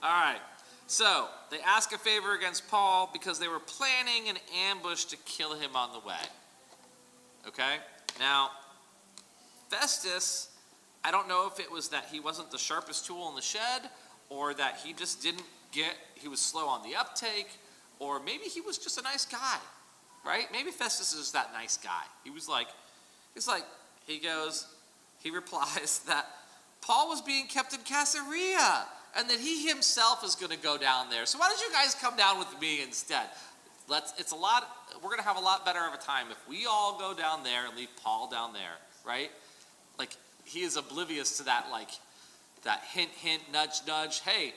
All right. So, they ask a favor against Paul because they were planning an ambush to kill him on the way. Okay? Now, Festus, I don't know if it was that he wasn't the sharpest tool in the shed, or that he just he was slow on the uptake, or maybe he was just a nice guy, right? Maybe Festus is that nice guy. He replies that Paul was being kept in Caesarea, and that he himself is going to go down there. So why don't you guys come down with me instead? We're going to have a lot better of a time if we all go down there and leave Paul down there, right? Like, he is oblivious to that, that hint, nudge, nudge. Hey,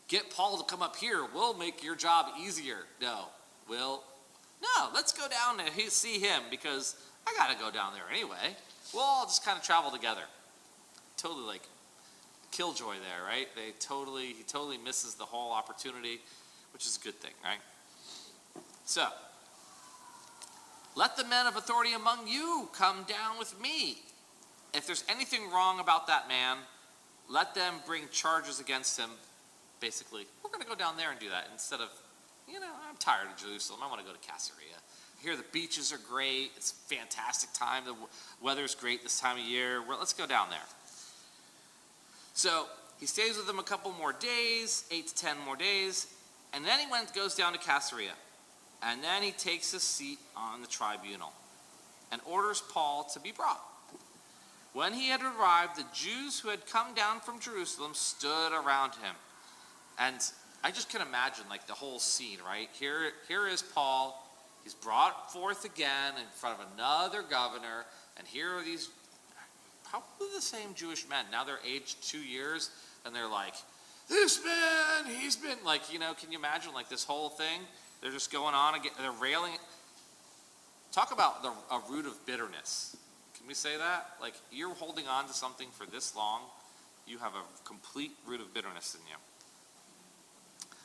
get Paul to come up here. We'll make your job easier. No, let's go down and see him, because I got to go down there anyway. We'll all just kind of travel together. Totally killjoy there, right? He totally misses the whole opportunity, which is a good thing, right? So, let the men of authority among you come down with me. If there's anything wrong about that man, let them bring charges against him. Basically, we're going to go down there and do that instead of, I'm tired of Jerusalem. I want to go to Caesarea. I hear the beaches are great. It's a fantastic time. The weather's great this time of year. Let's go down there. So he stays with them a couple more days, 8 to 10 more days, and then he goes down to Caesarea. And then he takes his seat on the tribunal and orders Paul to be brought. When he had arrived, the Jews who had come down from Jerusalem stood around him. And I just can imagine the whole scene, right? Here is Paul. He's brought forth again in front of another governor. And here are these probably the same Jewish men. Now they're aged 2 years. And they're like, this man, he's been can you imagine this whole thing? They're just going on again. They're railing. Talk about a root of bitterness. Can we say that? You're holding on to something for this long, you have a complete root of bitterness in you.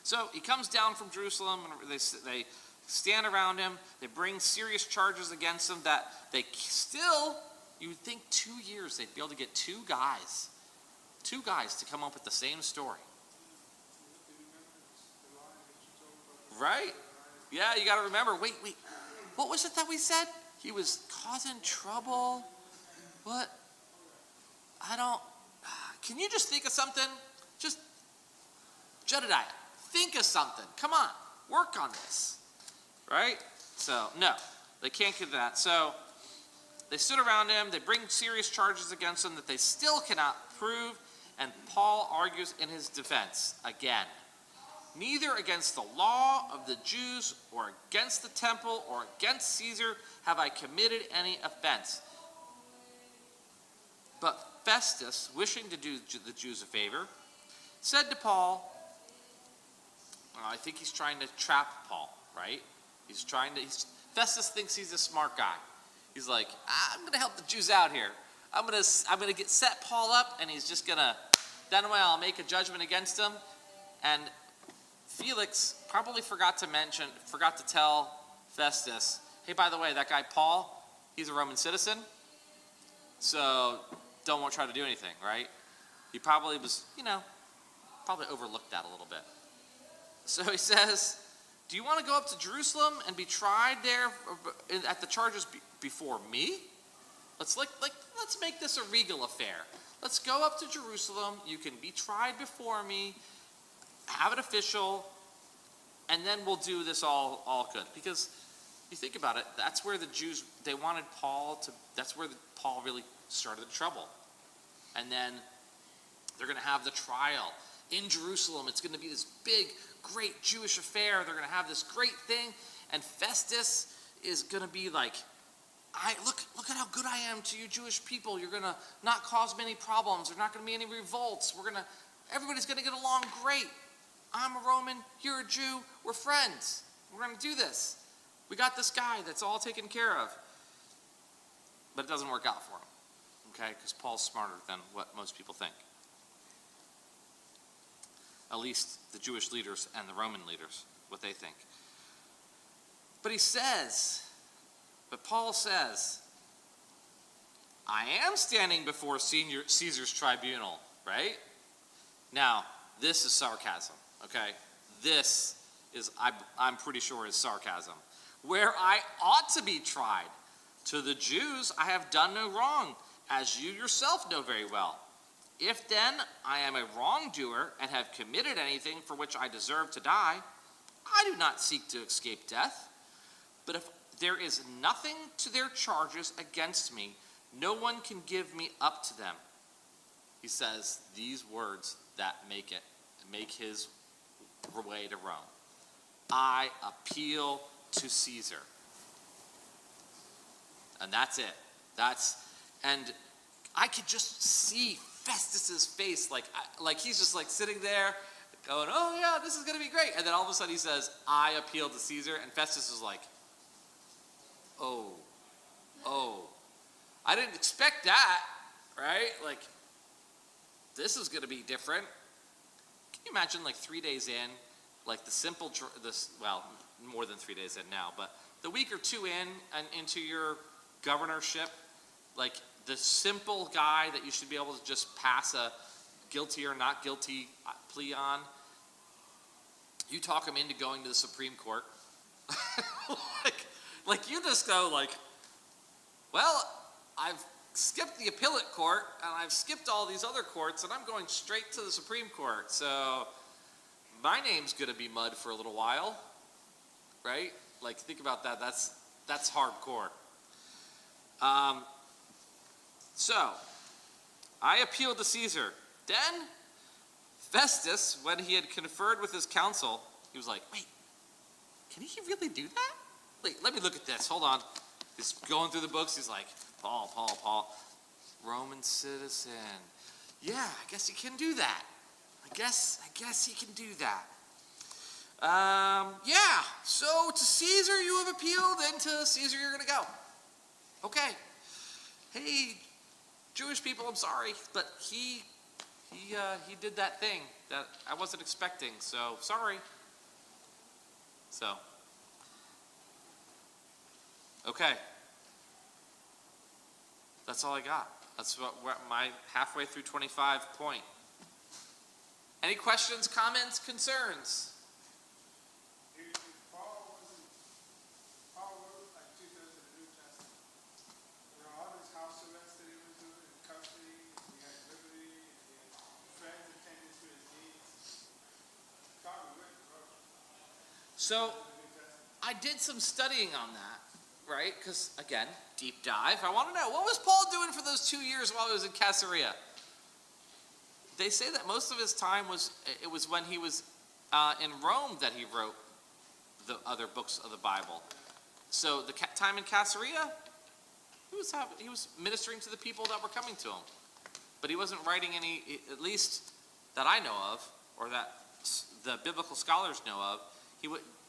So he comes down from Jerusalem, and they stand around him. They bring serious charges against him that they still, you would think 2 years, they'd be able to get two guys to come up with the same story. Right? Yeah, you got to remember. Wait. What was it that we said? He was causing trouble. What? Can you just think of something? Just, Jedediah, think of something. Come on, work on this. Right? So, no, they can't do that. So, they stood around him. They bring serious charges against him that they still cannot prove. And Paul argues in his defense again. Neither against the law of the Jews or against the temple or against Caesar have I committed any offense. But Festus, wishing to do the Jews a favor, said to Paul, I think he's trying to trap Paul, right? Festus thinks he's a smart guy. He's like, I'm going to help the Jews out here. I'm going to set Paul up, and he's just going to, then I'll make a judgment against him. And Felix probably forgot to tell Festus, hey, by the way, that guy Paul, he's a Roman citizen, so don't try to do anything, right? He probably was, probably overlooked that a little bit. So he says, do you want to go up to Jerusalem and be tried there at the charges before me? Let's make this a regal affair. Let's go up to Jerusalem. You can be tried before me, have it official, and then we'll do this all good. Because you think about it, that's where the Jews, they wanted that's where Paul really started the trouble. And then they're going to have the trial in Jerusalem. It's going to be this big, great Jewish affair. They're going to have this great thing. And Festus is going to be like, look at how good I am to you Jewish people. You're going to not cause many problems. There's not going to be any revolts. Everybody's going to get along great. I'm a Roman, you're a Jew, we're friends. We're going to do this. We got this guy that's all taken care of. But it doesn't work out for him, okay? Because Paul's smarter than what most people think. At least the Jewish leaders and the Roman leaders, what they think. But Paul says, I am standing before Caesar's tribunal, right? Now, this is sarcasm, okay? This is, I'm pretty sure, is sarcasm. Where I ought to be tried. To the Jews I have done no wrong, as you yourself know very well. If then I am a wrongdoer and have committed anything for which I deserve to die, I do not seek to escape death. But if there is nothing to their charges against me, no one can give me up to them. He says these words that make his way to Rome. I appeal to Caesar. And that's it. And I could just see Festus's face, like he's just like sitting there going, oh yeah, this is going to be great. And then all of a sudden he says, I appeal to Caesar. And Festus is like, oh, I didn't expect that, right? Like, this is going to be different. Can you imagine, like, 3 days in, like more than 3 days in now, but the week or two in and into your governorship, like the simple guy that you should be able to just pass a guilty or not guilty plea on, you talk him into going to the Supreme Court. like you just go like, well, I've skipped the appellate court and I've skipped all these other courts and I'm going straight to the Supreme Court. So my name's going to be mud for a little while, right? Like, think about that. That's hardcore. So I appealed to Caesar. Then Festus, when he had conferred with his council, he was like, wait, can he really do that? Wait, let me look at this. Hold on. He's going through the books. He's like, Paul, Roman citizen. Yeah, I guess he can do that. I guess he can do that. Yeah, so to Caesar you have appealed, and to Caesar you're going to go. Okay. Hey, Jewish people, I'm sorry, but he did that thing that I wasn't expecting, so sorry. So, okay. That's all I got. That's what my halfway through 25 point. Any questions, comments, concerns? Paul wrote like 2/3 of the New Testament. There were all these house arrests that he was doing in custody. He had liberty. He had friends attending to his needs. Probably written, wrote. So, I did some studying on that, right? Because, again, deep dive. I want to know, what was Paul doing for those 2 years while he was in Caesarea? They say that most of his time was when he was in Rome that he wrote the other books of the Bible. So the time in Caesarea, he was ministering to the people that were coming to him. But he wasn't writing any, at least that I know of, or that the biblical scholars know of,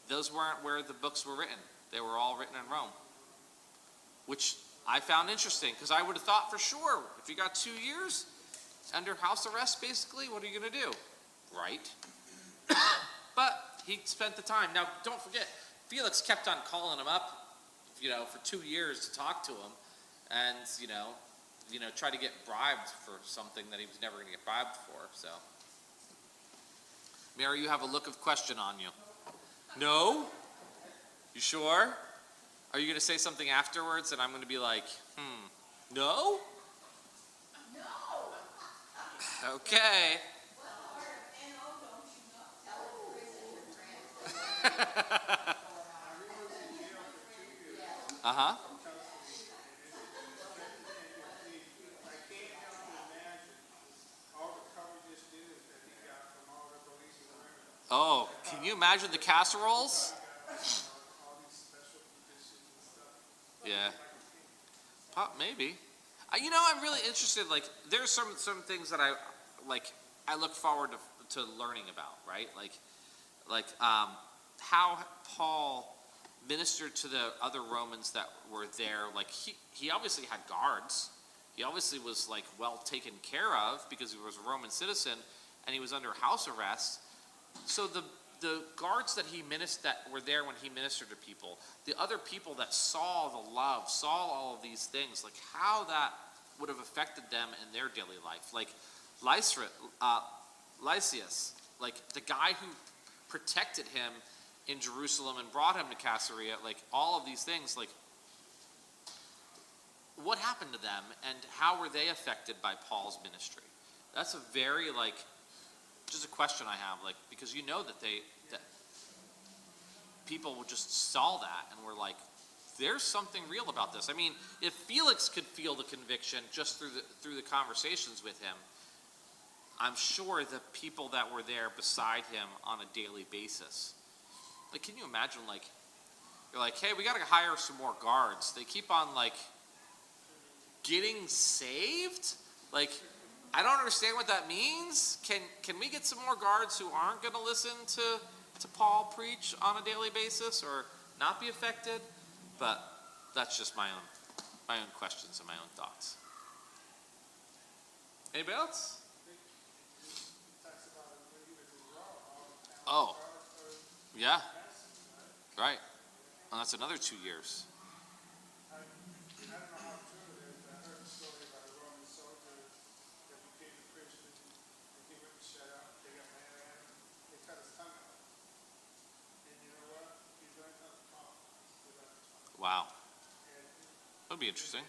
those weren't where the books were written. They were all written in Rome. Which I found interesting, because I would have thought for sure, if you got 2 years under house arrest, basically, what are you going to do? Right? But he spent the time. Now, don't forget, Felix kept on calling him up, for 2 years to talk to him. And, try to get bribed for something that he was never going to get bribed for. So, Mary, you have a look of question on you. No? You sure? Are you going to say something afterwards and I'm going to be like, no? No. Okay. Uh-huh. Oh, can you imagine the casseroles? Yeah. Maybe. I'm really interested. Like, there's some things that I look forward to learning about, right? How Paul ministered to the other Romans that were there. Like, he obviously had guards. He obviously was like well taken care of because he was a Roman citizen and he was under house arrest. So the guards that were there when he ministered to people, the other people that saw the love, saw all of these things, like how that would have affected them in their daily life. Like Lysias, like the guy who protected him in Jerusalem and brought him to Caesarea, like all of these things, like what happened to them and how were they affected by Paul's ministry? That's a very just a question I have, because that people just saw that and were like, there's something real about this. I mean, if Felix could feel the conviction just through the conversations with him, I'm sure the people that were there beside him on a daily basis. Like, can you imagine, you're like, hey, we got to hire some more guards. They keep on, getting saved? I don't understand what that means. Can we get some more guards who aren't going to listen to Paul preach on a daily basis or not be affected? But that's just my own questions and my own thoughts. Anybody else? Oh, yeah, right. And that's another 2 years. Wow. That'd be interesting.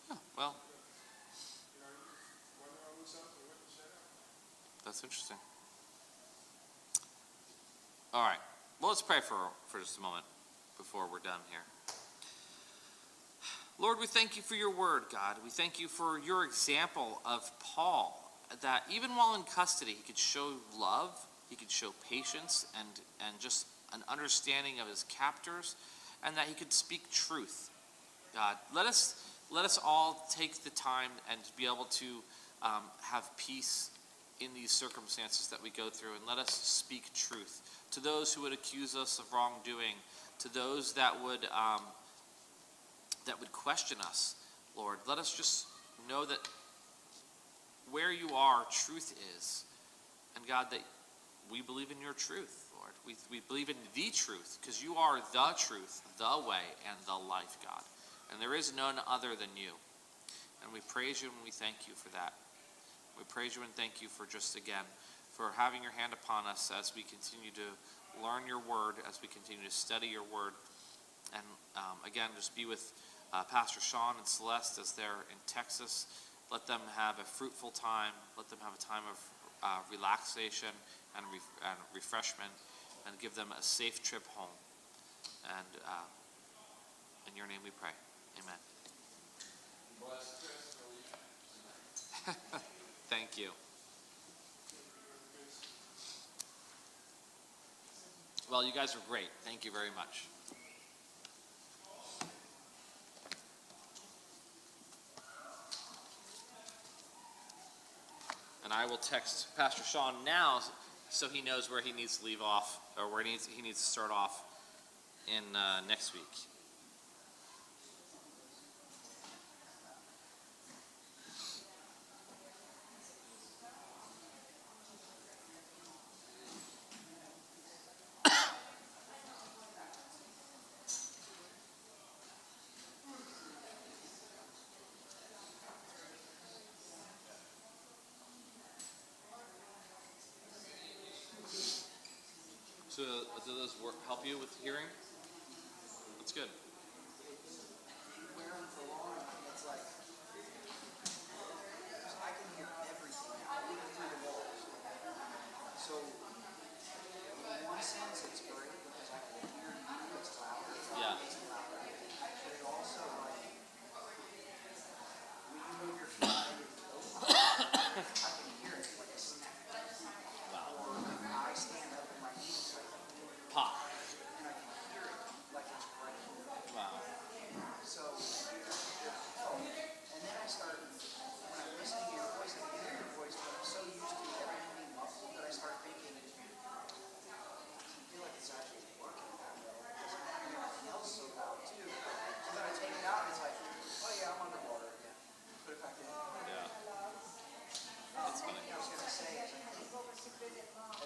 Yeah, well, that's interesting. All right. Well, let's pray for just a moment before we're done here. Lord, we thank you for your word, God. We thank you for your example of Paul, that even while in custody, he could show love, he could show patience, and just an understanding of his captors, and that he could speak truth. God, let us all take the time and be able to have peace in these circumstances that we go through, and let us speak truth to those who would accuse us of wrongdoing, to those that would question us. Lord, let us just know that where you are, truth is, and God, that we believe in your truth. We believe in the truth, because you are the truth, the way, and the life, God. And there is none other than you. And we praise you and we thank you for that. We praise you and thank you for just, again, for having your hand upon us as we continue to learn your word, as we continue to study your word. And again, just be with Pastor Sean and Celeste as they're in Texas. Let them have a fruitful time. Let them have a time of relaxation and refreshment, and give them a safe trip home. And in your name we pray. Amen. Thank you. Well, you guys are great. Thank you very much. And I will text Pastor Sean now so he knows where he needs to leave off, or where he needs to start off in next week. So do those help you with hearing? That's good. Wear them for long, and it's like, I can hear everything now, even through the walls. So, in one sense, it's great because I can hear you, it's louder, Yeah. it's louder. But it also, like, when you move your feet, I can hear it like a snap. Or if I stand up and my knees like, Pop. and I can hear it like it's right here. Wow. So, and then I start, when I'm listening to your voice, I can hear your voice, but I'm so used to everything being muffled that I start thinking, I feel like it's actually working that well, because I'm hearing everything else so loud too. So then I take it out and it's like, oh yeah, I'm underwater again. Put it back in. Yeah. That's funny. I was going to say, is I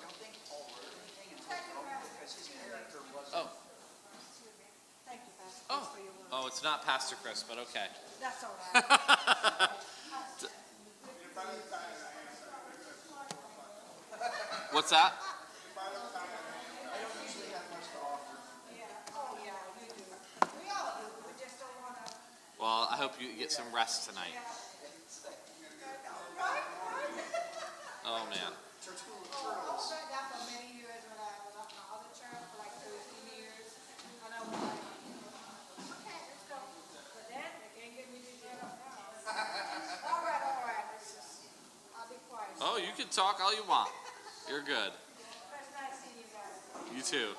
don't think Paul wrote anything until Broken because his character wasn't. Oh. Thank you, Pastor, Oh. for your word. Oh, it's not Pastor Chris, but okay. That's all right. What's that? I don't usually have much to offer. Oh, yeah, you do. We all do, we just don't want to. Well, I hope you get some rest tonight. Oh man. Turtles. That for many years when I was on my other church, for like 13 years. And I was like, okay, let's go. But then they can't get me to get up now. All right, let's just, I'll be quiet. Oh, you can talk all you want. You're good. It's nice seeing you guys. You too.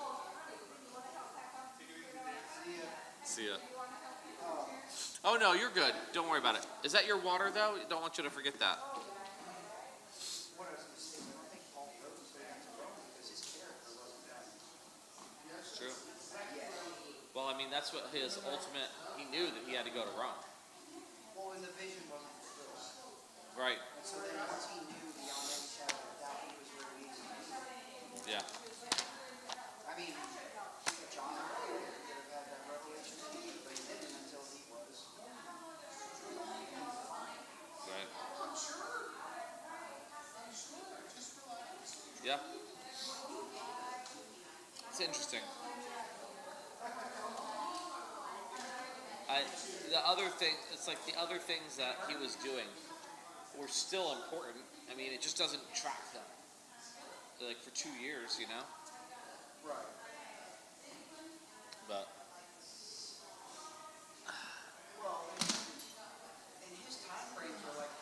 See ya. Oh no, you're good. Don't worry about it. Is that your water though? Don't want you to forget that. What I was going to say, I don't think Paul wrote this back to Rome because his character wasn't that. It's true. Well, I mean, that's what his ultimate. He knew that he had to go to Rome. Well, and the vision wasn't fulfilled. Right. And so then once he knew beyond any shadow of doubt he was where he needed to be. Yeah. I mean, John could have had that revelation too, but he didn't until he was. Right. Yeah. It's interesting. The other thing, it's like the other things that he was doing were still important. I mean, it just doesn't track them. Like for 2 years, you know? Right. But, Well, and his time frames were like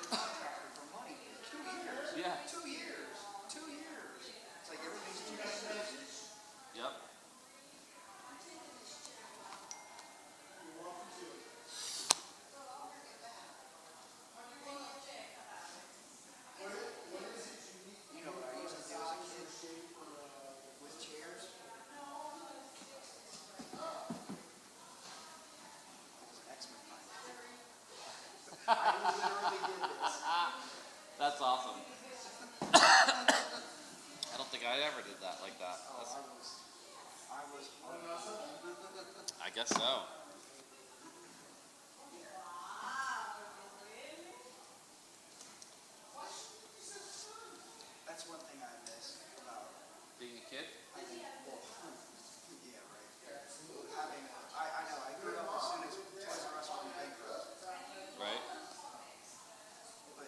the contractor for money. 2 years. yeah. 2 years. 2 years. It's like everything's 2 years. Yep. You know what I used to do as a kid with chairs? It was X-Men time. I literally did this. That's awesome. I don't think I ever did that like that. Oh, That's, I was. I guess so. That's one thing I miss about. Being a kid? I think, well, yeah, right. Having, I know, I grew up as soon as Toys R Us went bankrupt, Right? but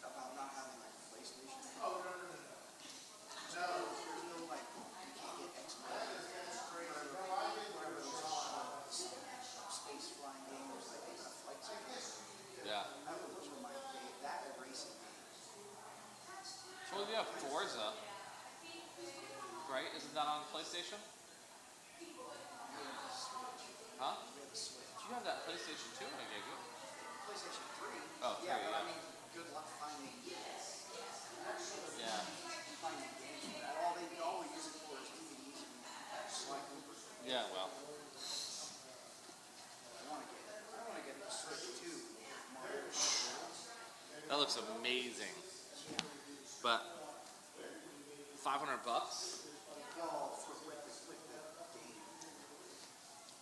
about not having like a PlayStation. There's no like, you can't get Xbox. Whatever those space flying games, like they got flight sims. Yeah. Those were my favorite. That and racing games. Well, you have Forza. Right? Isn't that on PlayStation? Huh? We have a Switch. You have that PlayStation 2 I gave you. PlayStation 3. Oh, yeah, 3, but I yeah. mean, good luck finding Yeah. games for that. All we use it for is DVDs and Slide Cooper. Yeah, well. I want to get the Switch too. Mario. That looks amazing. But $500? Oh, with the game.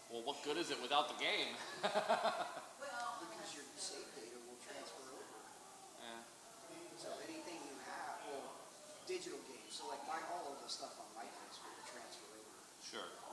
Well, what good is it without the game? Because your save data will transfer over. Yeah. So anything you have, well, digital games. So like all of the stuff on my high school, the transfer over. Sure.